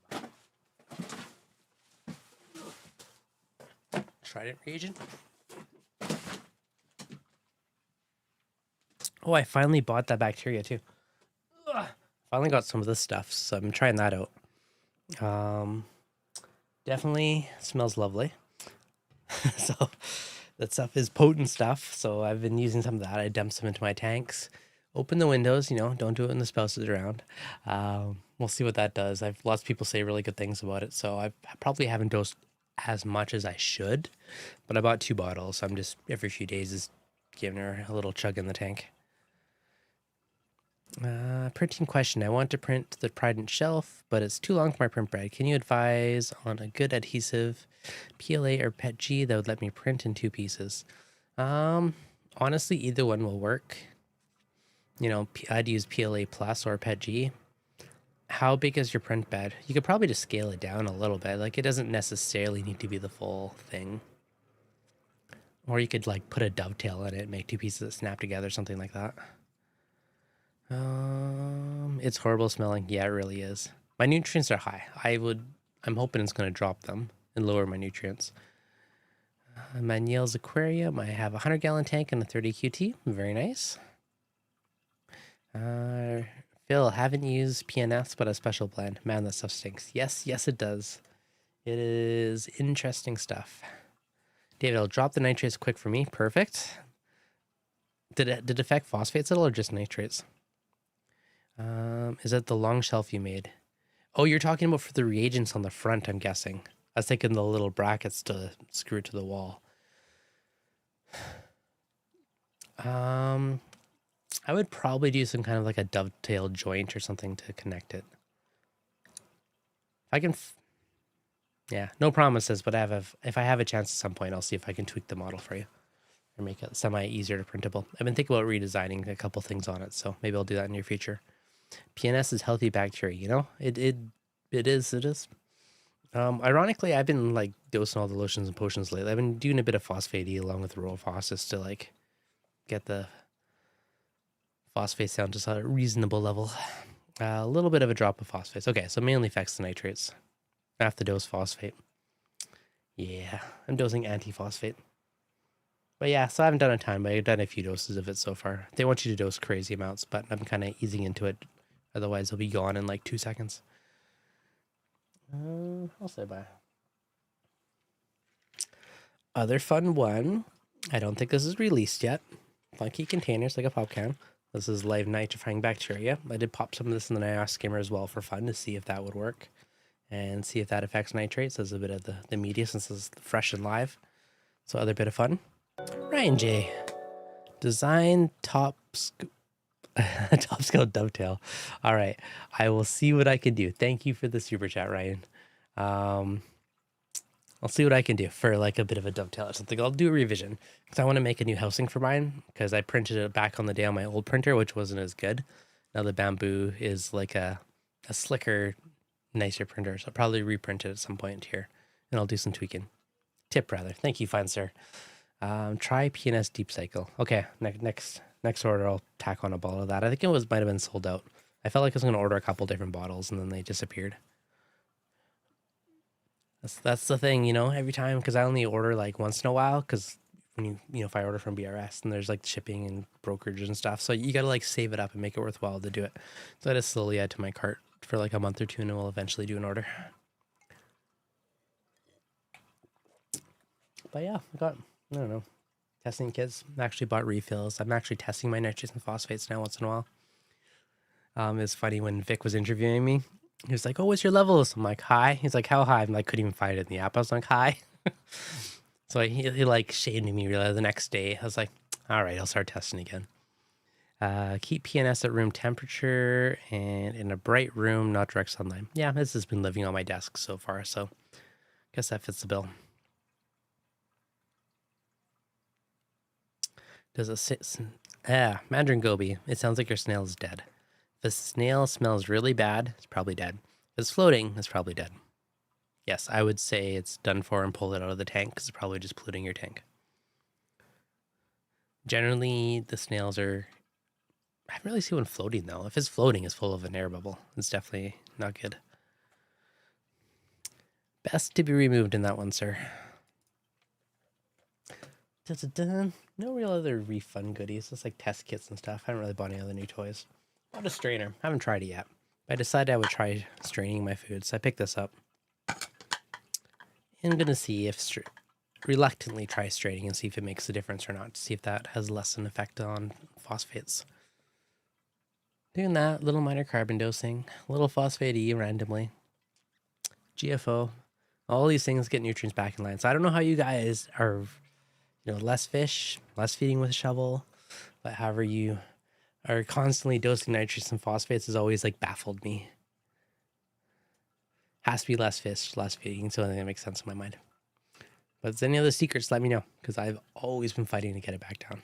I buy? Trident reagent. Oh, I finally bought that bacteria too. Ugh. Finally got some of this stuff, so I'm trying that out. Definitely smells lovely. So that stuff is potent stuff. So I've been using some of that. I dumped some into my tanks. Open the windows, don't do it when the spouse is around. We'll see what that does. I've lots of people say really good things about it. So I probably haven't dosed as much as I should, but I bought 2 bottles. I'm just every few days is giving her a little chug in the tank. Printing question. I want to print the Trident shelf, but it's too long for my print bread. Can you advise on a good adhesive PLA or PETG that would let me print in 2 pieces? Honestly, either one will work. You know, I'd use PLA Plus or PETG. How big is your print bed? You could probably just scale it down a little bit. Like, it doesn't necessarily need to be the full thing. Or you could, like, put a dovetail in it, make 2 pieces that snap together, something like that. It's horrible smelling. Yeah, it really is. My nutrients are high. I'm hoping it's going to drop them and lower my nutrients. My Niels aquarium. I have a 100-gallon tank and a 30 QT. Very nice. Phil, haven't used PNS, but a special blend. Man, that stuff stinks. Yes, it does. It is interesting stuff. David, I'll drop the nitrates quick for me. Perfect. Did it affect phosphates at all or just nitrates? Is that the long shelf you made? Oh, you're talking about for the reagents on the front, I'm guessing. I was thinking the little brackets to screw it to the wall. I would probably do some kind of like a dovetail joint or something to connect it. If I can, yeah, no promises, but if I have a chance at some point, I'll see if I can tweak the model for you or make it semi easier to printable. I've been thinking about redesigning a couple things on it, so maybe I'll do that in the near future. PNS is healthy bacteria, you know? It is. Ironically, I've been like dosing all the lotions and potions lately. I've been doing a bit of phosphate E along with Rophos to like get the phosphates down to a reasonable level. A little bit of a drop of phosphates. Okay, so mainly affects the nitrates. I have to dose phosphate. Yeah, I'm dosing anti-phosphate. But yeah, so I haven't done a ton, but I've done a few doses of it so far. They want you to dose crazy amounts, but I'm kind of easing into it. Otherwise, it'll be gone in like 2 seconds. I'll say bye. Other fun one. I don't think this is released yet. Funky containers like a pop can. This is live nitrifying bacteria. I did pop some of this in the NIOS skimmer as well for fun to see if that would work and see if that affects nitrates as a bit of the media since it's fresh and live. So other bit of fun. Ryan J. Design top scale dovetail. All right. I will see what I can do. Thank you for the super chat, Ryan. I'll see what I can do for like a bit of a dovetail or something. I'll do a revision because I want to make a new housing for mine because I printed it back on the day on my old printer, which wasn't as good. Now the bamboo is like a slicker, nicer printer. So I'll probably reprint it at some point here and I'll do some tweaking. Tip rather. Thank you, fine sir. Try PNS Deep Cycle. Okay, next order I'll tack on a bottle of that. I think it might have been sold out. I felt like I was going to order a couple different bottles and then they disappeared. That's the thing, you know, every time, because I only order like once in a while, because when if I order from BRS and there's like shipping and brokerage and stuff, so you got to like save it up and make it worthwhile to do it. So I just slowly add to my cart for like a month or two and we'll eventually do an order. But yeah, I don't know, testing kits. I actually bought refills. I'm actually testing my nitrates and phosphates now once in a while. It's funny when Vic was interviewing me. He was like, "Oh, what's your levels?" I'm like, "High." He's like, "How high?" I'm like, couldn't even find it in the app. I was like, "High." So he like shaded me really the next day. I was like, "All right, I'll start testing again." Keep PNS at room temperature and in a bright room, not direct sunlight. Yeah, this has been living on my desk so far, so guess that fits the bill. Does it sit? Mandarin Gobi. It sounds like your snail is dead. If a snail smells really bad, it's probably dead. If it's floating, it's probably dead. Yes, I would say it's done for and pull it out of the tank because it's probably just polluting your tank. Generally, the snails are... I haven't really seen one floating, though. If it's floating, it's full of an air bubble. It's definitely not good. Best to be removed in that one, sir. No real other reef fun goodies. Just like test kits and stuff. I haven't really bought any other new toys. Bought a strainer. Haven't tried it yet. I decided I would try straining my food, so I picked this up. I'm going to see if... reluctantly try straining and see if it makes a difference or not. See if that has less an effect on phosphates. Doing that. Little minor carbon dosing. Little phosphate E randomly. GFO. All these things get nutrients back in line. So I don't know how you guys are... less fish, less feeding with a shovel. But however you are constantly dosing nitrates and phosphates has always like baffled me. Has to be less fish, less feeding. So I think that makes sense in my mind. But if there's any other secrets, let me know, because I've always been fighting to get it back down.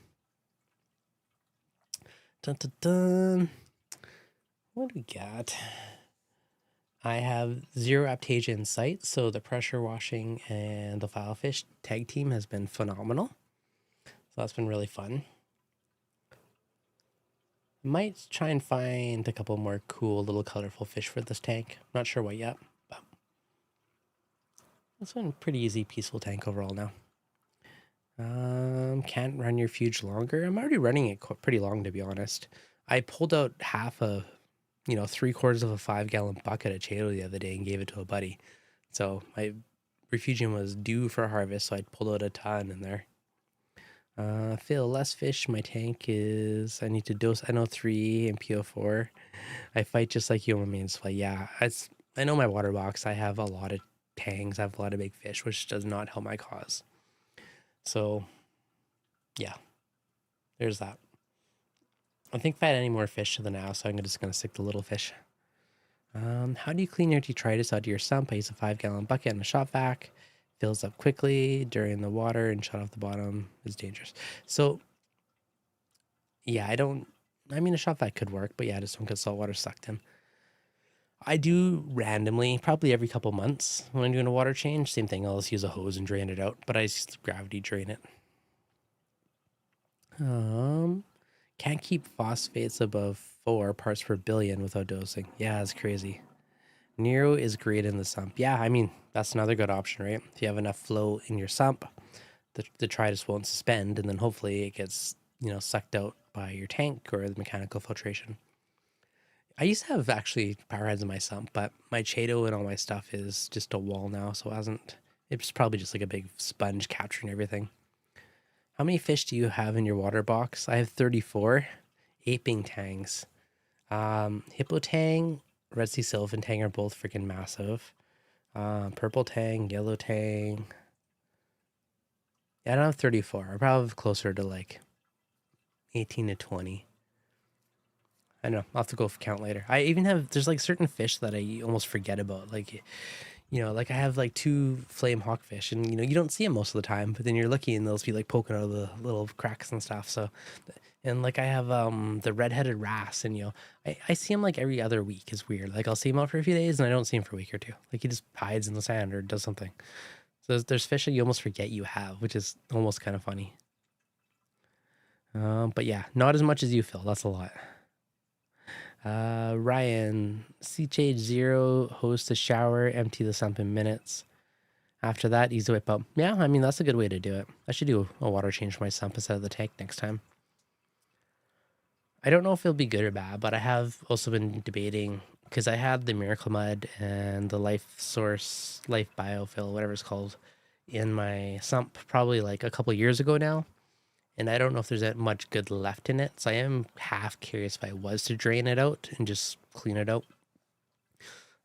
Dun, dun, dun. What do we got? I have 0 aptasia in sight, so the pressure washing and the filefish tag team has been phenomenal. So that's been really fun. Might try and find a couple more cool little colorful fish for this tank. Not sure what yet, but it's been a pretty easy, peaceful tank overall now. Can't run your Fuge longer. I'm already running it pretty long, to be honest. I pulled out half a, 3/4 of a 5-gallon bucket of Chato the other day and gave it to a buddy. So my Refugium was due for harvest, so I pulled out a ton in there. Fill less fish. My tank is, I need to dose NO3 and PO4. I fight just like human beings. But yeah, I know my water box. I have a lot of tanks. I have a lot of big fish, which does not help my cause. So yeah, there's that. I think if I had any more fish to the now, so I'm just going to stick to little fish. How do you clean your detritus out of your sump? I use a 5-gallon bucket and a shop vac. Fills up quickly during the water and shut off the bottom is dangerous. So yeah, a shop vac could work, but yeah, I just don't get saltwater sucked in. I do randomly, probably every couple months when I'm doing a water change. Same thing, I'll just use a hose and drain it out, but I just gravity drain it. Can't keep phosphates above 4 parts per billion without dosing. Yeah, that's crazy. Nero is great in the sump. Yeah, that's another good option, right? If you have enough flow in your sump, the detritus won't suspend, and then hopefully it gets, sucked out by your tank or the mechanical filtration. I used to have actually power heads in my sump, but my Chato and all my stuff is just a wall now, so it's probably just like a big sponge capturing everything. How many fish do you have in your water box? I have 34 aping tangs. Hippo tang, Red Sea Sylvan tang are both freaking massive. Purple tang, yellow tang. Yeah, I don't have 34. I'm probably closer to like 18 to 20. I know. I'll have to go count later. I even there's like certain fish that I almost forget about. Like, like I have like 2 flame hawkfish, and you don't see them most of the time, but then you're looking and they'll be like poking out of the little cracks and stuff. So, and like I have the red-headed wrasse, and I see him like every other week. It's weird. Like I'll see him out for a few days and I don't see him for a week or 2. Like he just hides in the sand or does something. So there's fish that you almost forget you have, which is almost kind of funny. But yeah, not as much as you, Phil. That's a lot. Ryan, CH 0, host a shower, empty the sump in minutes. After that, easy whip up. Yeah, that's a good way to do it. I should do a water change for my sump instead of the tank next time. I don't know if it'll be good or bad, but I have also been debating, because I had the Miracle Mud and the Life Source, Life Biofill, whatever it's called, in my sump probably like a couple years ago now. And I don't know if there's that much good left in it. So I am half curious if I was to drain it out and just clean it out.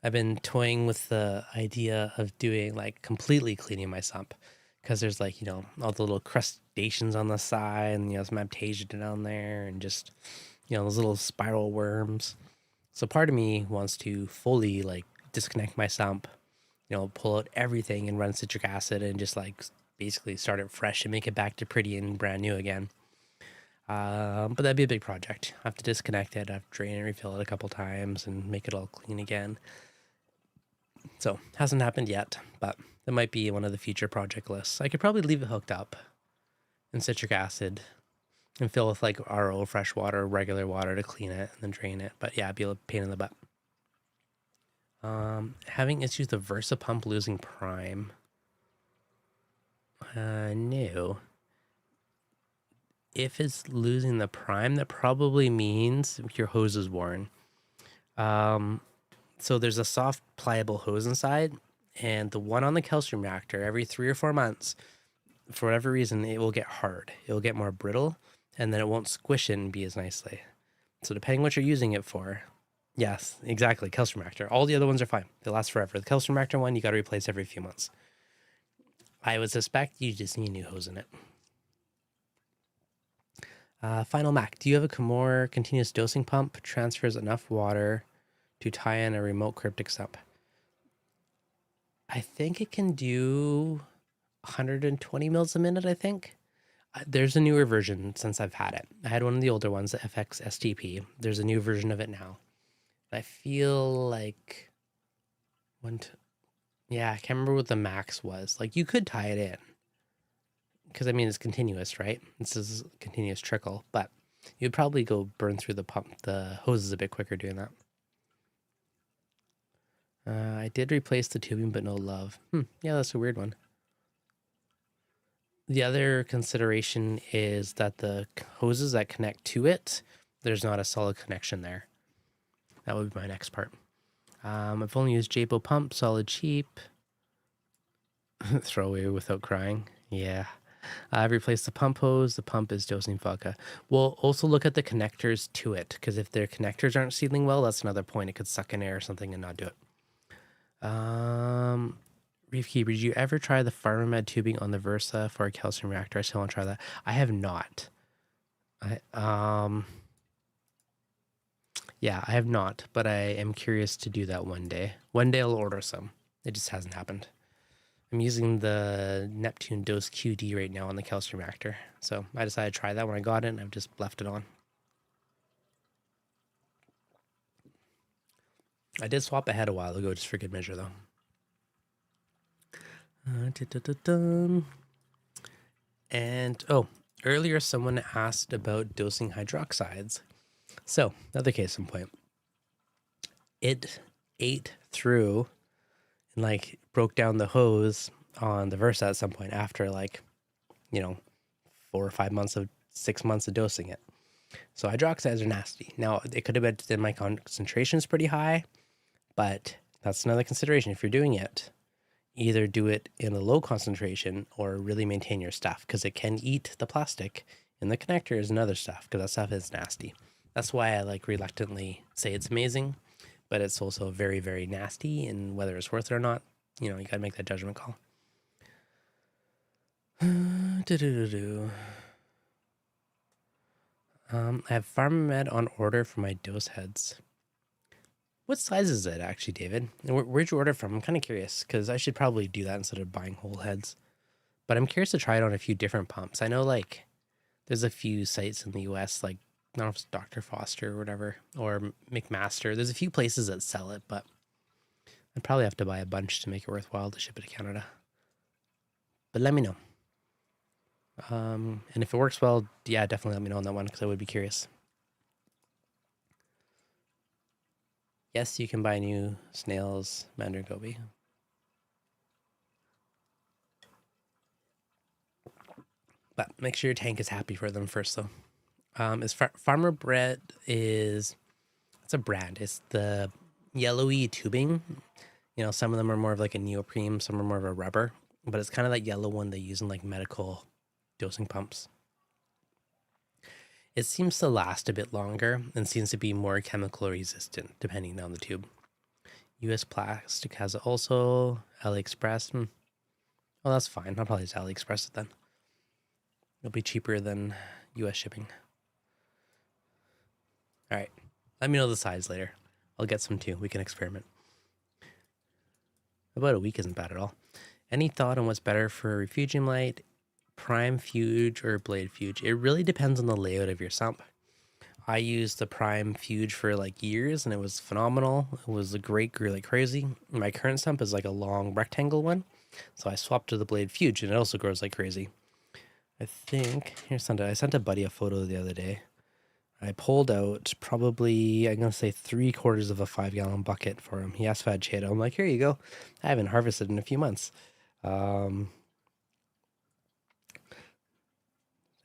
I've been toying with the idea of doing like completely cleaning my sump, because there's like, all the little crustaceans on the side and, some aptasia down there and just, those little spiral worms. So part of me wants to fully like disconnect my sump, pull out everything and run citric acid and just like basically start it fresh and make it back to pretty and brand new again. But that'd be a big project. I have to disconnect it. I have to drain and refill it a couple times and make it all clean again. So hasn't happened yet, but that might be one of the future project lists. I could probably leave it hooked up in citric acid and fill with like RO, fresh water, regular water to clean it and then drain it. But yeah, it'd be a pain in the butt. Having issues with the VersaPump losing prime. No. If it's losing the prime, that probably means your hose is worn. So there's a soft, pliable hose inside, and the one on the calcium reactor, every 3 or 4 months, for whatever reason, it will get hard. It will get more brittle, and then it won't squish in and be as nicely. So depending what you're using it for, yes, exactly, calcium reactor. All the other ones are fine. They last forever. The calcium reactor one, you got to replace every few months. I would suspect you just need a new hose in it. Final Mac, do you have a more continuous dosing pump? Transfers enough water to tie in a remote cryptic sump. I think it can do 120 mils a minute, I think. There's a newer version since I've had it. I had one of the older ones, the FX STP. There's a new version of it now. I feel like yeah, I can't remember what the max was. Like you could tie it in because I mean it's continuous, right? This is continuous trickle, but you'd probably go burn through the hoses a bit quicker doing that. I did replace the tubing, but no love. Yeah, that's a weird one. The other consideration is that the hoses that connect to it, there's not a solid connection there. That would be my next part. I've only used Japo pump, solid cheap. Throw away without crying. Yeah. I've replaced the pump hose. The pump is dosing vodka. We'll also look at the connectors to it, because if their connectors aren't sealing well, that's another point. It could suck in air or something and not do it. Reef Keeper, did you ever try the PharmaMed tubing on the Versa for a calcium reactor? I still want to try that. I have not. Yeah, I have not, but I am curious to do that one day. One day I'll order some. It just hasn't happened. I'm using the Neptune Dose QD right now on the calcium reactor. So I decided to try that when I got it, and I've just left it on. I did swap ahead a while ago just for good measure, though. And, earlier someone asked about dosing hydroxides. So, another case in point. It ate through and, broke down the hose on the Versa at some point after, 4 or 5 months 6 months of dosing it. So, hydroxides are nasty. Now, it could have been that my concentration is pretty high, but that's another consideration. If you're doing it, either do it in a low concentration or really maintain your stuff, because it can eat the plastic in the connectors and other stuff, because that stuff is nasty. That's why I reluctantly say it's amazing, but it's also very, very nasty, and whether it's worth it or not, you gotta make that judgment call. I have PharmaMed on order for my dose heads. What size is it actually, David? And where'd you order from? I'm kind of curious, because I should probably do that instead of buying whole heads. But I'm curious to try it on a few different pumps. I know there's a few sites in the US, I don't know if it's Dr. Foster or whatever, or McMaster. There's a few places that sell it, but I'd probably have to buy a bunch to make it worthwhile to ship it to Canada. But let me know. And if it works well, yeah, definitely let me know on that one, because I would be curious. Yes, you can buy new snails, Mandarin Goby. But make sure your tank is happy for them first, though. Farmer Bread it's a brand. It's the yellowy tubing. Some of them are more of a neoprene, some are more of a rubber, but it's kind of that yellow one they use in medical dosing pumps. It seems to last a bit longer and seems to be more chemical resistant depending on the tube. US Plastic has it also. AliExpress. Well, that's fine. I'll probably just AliExpress it then. It'll be cheaper than US shipping. All right. Let me know the size later. I'll get some too. We can experiment. About a week isn't bad at all. Any thought on what's better for Refugium light? Prime Fuge or Blade Fuge? It really depends on the layout of your sump. I used the Prime Fuge for years, and it was phenomenal. It was grew like crazy. My current sump is a long rectangle one, so I swapped to the Blade Fuge, and it also grows like crazy. I think I sent a buddy a photo the other day. I pulled out probably, I'm gonna say 3/4 of a 5-gallon bucket for him. He asked if I had Chaeto. I'm like, here you go. I haven't harvested in a few months.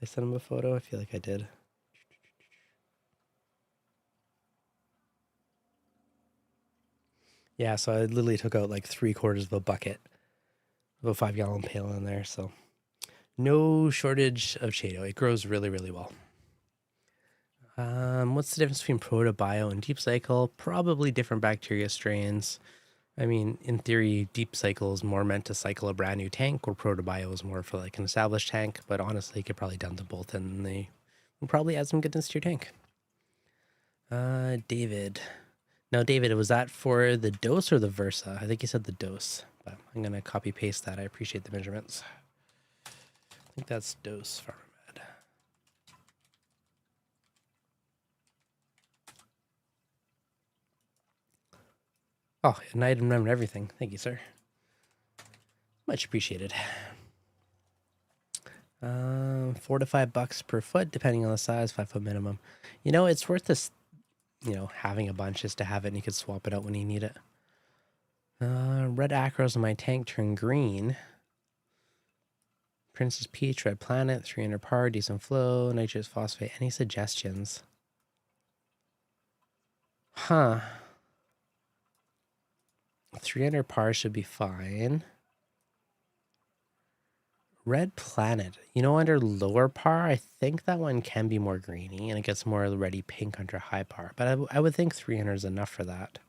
I sent him a photo. I feel like I did. Yeah, so I literally took out 3/4 of a bucket of a 5-gallon pail in there. So no shortage of Chaeto. It grows really, really well. What's the difference between protobio and deep cycle? Probably different bacteria strains. I mean, in theory, deep cycle is more meant to cycle a brand new tank, or protobio is more for an established tank. But honestly, you could probably dump them both in the We'll probably add some goodness to your tank. David. No, David, was that for the dose or the Versa? I think you said the dose, but I'm going to copy paste that. I appreciate the measurements. I think that's dose farm med. Oh, an item and everything. Thank you, sir. Much appreciated. $4 to $5 per foot, depending on the size, 5 foot minimum. You know, it's worth this, you know, having a bunch just to have it and you can swap it out when you need it. Red acros in my tank turn green. Princess Peach, Red Planet, 300 par, decent flow, nitrous phosphate. Any suggestions? Huh. 300 par should be fine. Red Planet. You know, under lower par, I think that one can be more greeny and it gets more already pink under high par. But I would think 300 is enough for that.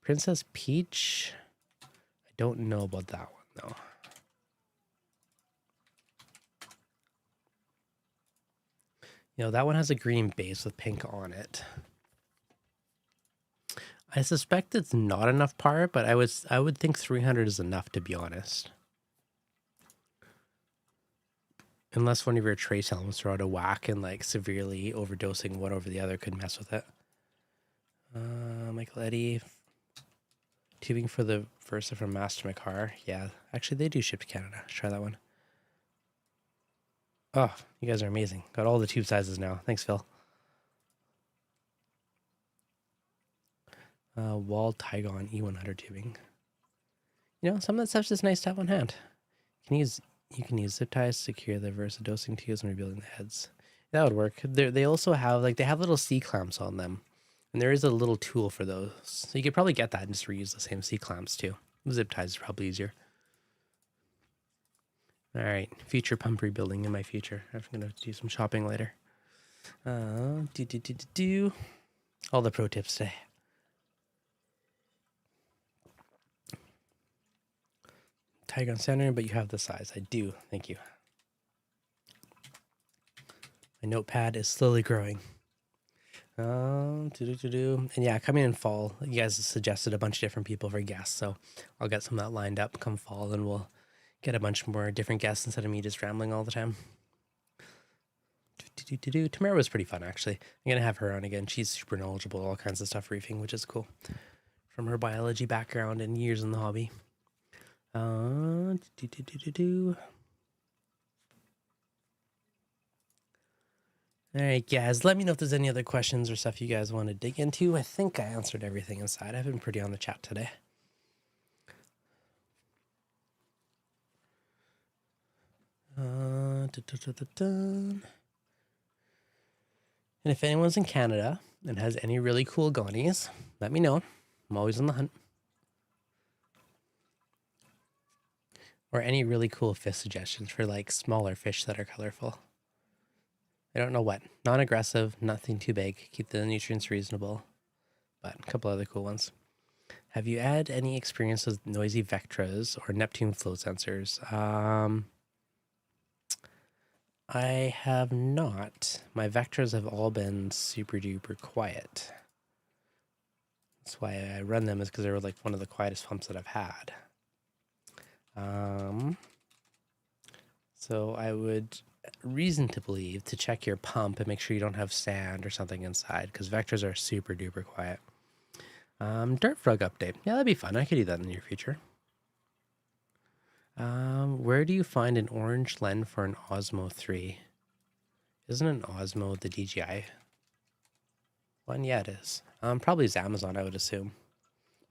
Princess Peach. I don't know about that one, though. You know, that one has a green base with pink on it. I suspect it's not enough par, but I would think 300 is enough, to be honest. Unless one of your trace helms throw out a whack and like severely overdosing one over the other could mess with it. Michael Eddy. Tubing for the Versa from Master McCar. Yeah, actually they do ship to Canada. Let's try that one. Oh, you guys are amazing. Got all the tube sizes now. Thanks, Phil. Wall Tygon E100 tubing. You know, some of that stuff's just nice to have on hand. You can use zip ties to secure the Versa dosing tubes when rebuilding the heads. That would work. They also have they have little C clamps on them, and there is a little tool for those. So you could probably get that and just reuse the same C clamps too. Zip ties is probably easier. All right, future pump rebuilding in my future. I'm gonna do some shopping later. All the pro tips today. Tiger on center, but you have the size. I do. Thank you. My notepad is slowly growing. And yeah, coming in fall, you guys suggested a bunch of different people for guests, so I'll get some of that lined up come fall, and we'll get a bunch more different guests instead of me just rambling all the time. Tamara was pretty fun, actually. I'm gonna have her on again. She's super knowledgeable, all kinds of stuff reefing, which is cool. From her biology background and years in the hobby. All right, guys, let me know if there's any other questions or stuff you guys want to dig into. I think I answered everything inside. I've been pretty on the chat today. And if anyone's in Canada and has any really cool gonies, let me know. I'm always on the hunt. Or any really cool fish suggestions for like smaller fish that are colorful. I don't know what. Non-aggressive, nothing too big. Keep the nutrients reasonable. But a couple other cool ones. Have you had any experience with noisy Vectras or Neptune flow sensors? I have not. My Vectras have all been super duper quiet. That's why I run them, is because they were like one of the quietest pumps that I've had. So I would reason to believe to check your pump and make sure you don't have sand or something inside, because Vectras are super duper quiet. Dirt frog update. Yeah, that'd be fun. I could do that in the near future. Where do you find an orange lens for an Osmo 3? Isn't an Osmo the DJI one? Yeah, it is. Probably is Amazon, I would assume.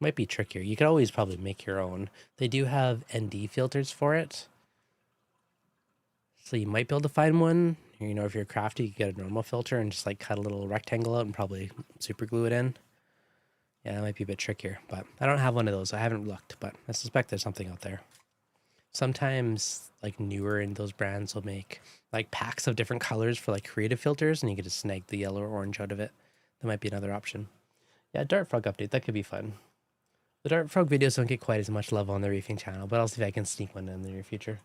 Might be trickier. You could always probably make your own. They do have ND filters for it. So you might be able to find one. You know, if you're crafty, you can get a normal filter and just like cut a little rectangle out and probably super glue it in. Yeah, that might be a bit trickier, but I don't have one of those. I haven't looked, but I suspect there's something out there. Sometimes like newer in those brands will make like packs of different colors for like creative filters, and you can just snag the yellow or orange out of it. That might be another option. Yeah, Dart Frog update. That could be fun. The Dart Frog videos don't get quite as much love on the reefing channel, but I'll see if I can sneak one in the near future.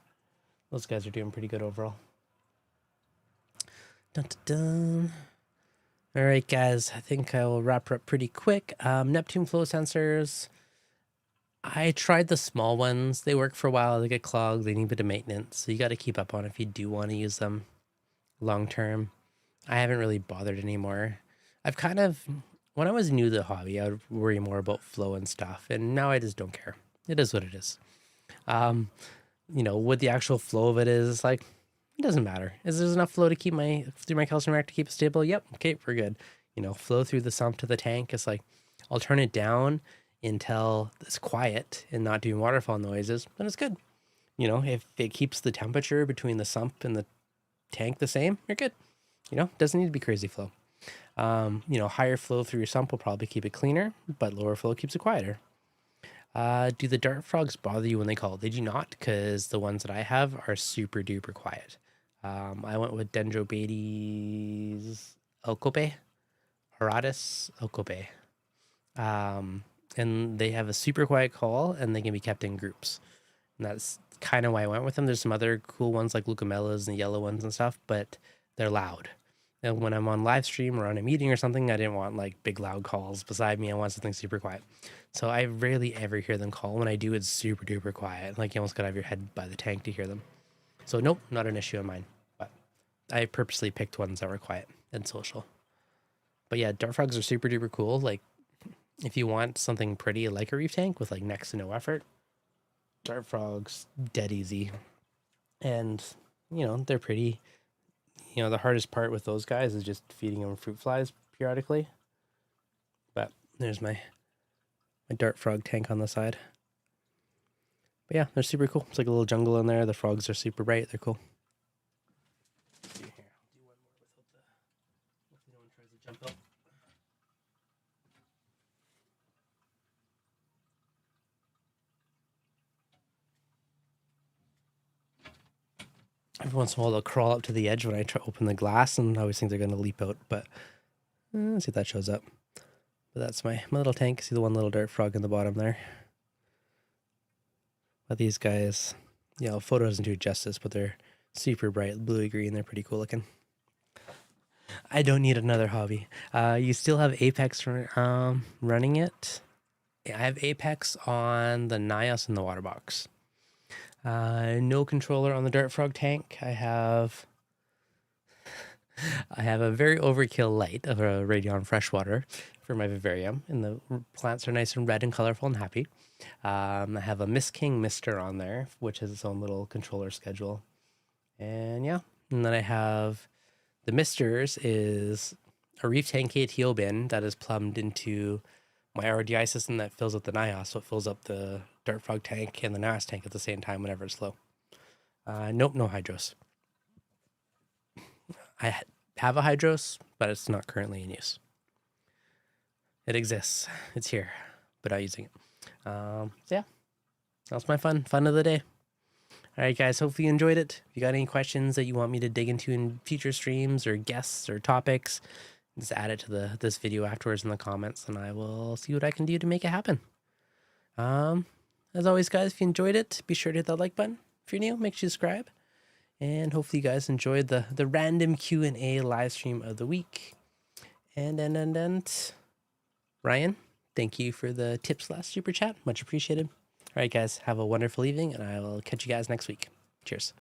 Those guys are doing pretty good overall. Dun, dun, dun. All right, guys, I think I will wrap up pretty quick. Neptune flow sensors. I tried the small ones. They work for a while. They get clogged. They need a bit of maintenance. So you got to keep up on if you do want to use them long term. I haven't really bothered anymore. I've kind of, when I was new to the hobby, I would worry more about flow and stuff. And now I just don't care. It is what it is. What the actual flow of it is, like, it doesn't matter. Is there enough flow to keep through my calcium reactor to keep it stable? Yep. Okay, we're good. Flow through the sump to the tank. It's like, I'll turn it down until it's quiet and not doing waterfall noises, then it's good. If it keeps the temperature between the sump and the tank the same, you're good. Doesn't need to be crazy flow. Higher flow through your sump will probably keep it cleaner, but lower flow keeps it quieter. Do the dart frogs bother you when they call? They do not, because the ones that I have are super duper quiet. I went with Dendrobates Okope, Horatis Okope. And they have a super quiet call, and they can be kept in groups. And that's kind of why I went with them. There's some other cool ones like Lucamellas and yellow ones and stuff, but they're loud. And when I'm on live stream or on a meeting or something, I didn't want like big loud calls beside me. I want something super quiet. So I rarely ever hear them call. When I do, it's super duper quiet. Like you almost gotta have your head by the tank to hear them. So nope, not an issue of mine. But I purposely picked ones that were quiet and social. But yeah, dart frogs are super duper cool. Like if you want something pretty like a reef tank with like next to no effort, dart frogs, dead easy. And, they're pretty. The hardest part with those guys is just feeding them fruit flies periodically. But there's my dart frog tank on the side. But yeah, they're super cool. It's like a little jungle in there. The frogs are super bright. They're cool. Let's see here. I'll do one more hopefully no one tries to jump out. Every once in a while, they'll crawl up to the edge when I try to open the glass, and I always think they're going to leap out. But let's see if that shows up. But that's my little tank. See the one little dart frog in the bottom there. But these guys, photo doesn't do justice, but they're super bright, bluey green. They're pretty cool looking. I don't need another hobby. You still have Apex running it. I have Apex on the Nios and the water box. No controller on the dart frog tank. I have a very overkill light of a Radion freshwater for my vivarium, and the plants are nice and red and colorful and happy. I have a Miss King Mister on there, which has its own little controller schedule. And yeah, and then I have the Misters is a reef tank KTO bin that is plumbed into my RODI system that fills up the Nios, so it fills up the dart frog tank and the Nios tank at the same time whenever it's low. Nope, no hydros. I have a hydros, but it's not currently in use. It exists. It's here, but not using it. So yeah, that's my fun of the day. All right, guys, hopefully you enjoyed it. If you got any questions that you want me to dig into in future streams or guests or topics, just add it to this video afterwards in the comments, and I will see what I can do to make it happen. As always, guys, if you enjoyed it, be sure to hit that like button. If you're new, make sure you subscribe. And hopefully you guys enjoyed the random Q&A live stream of the week. And Ryan, thank you for the tips last super chat. Much appreciated. All right, guys, have a wonderful evening, and I will catch you guys next week. Cheers.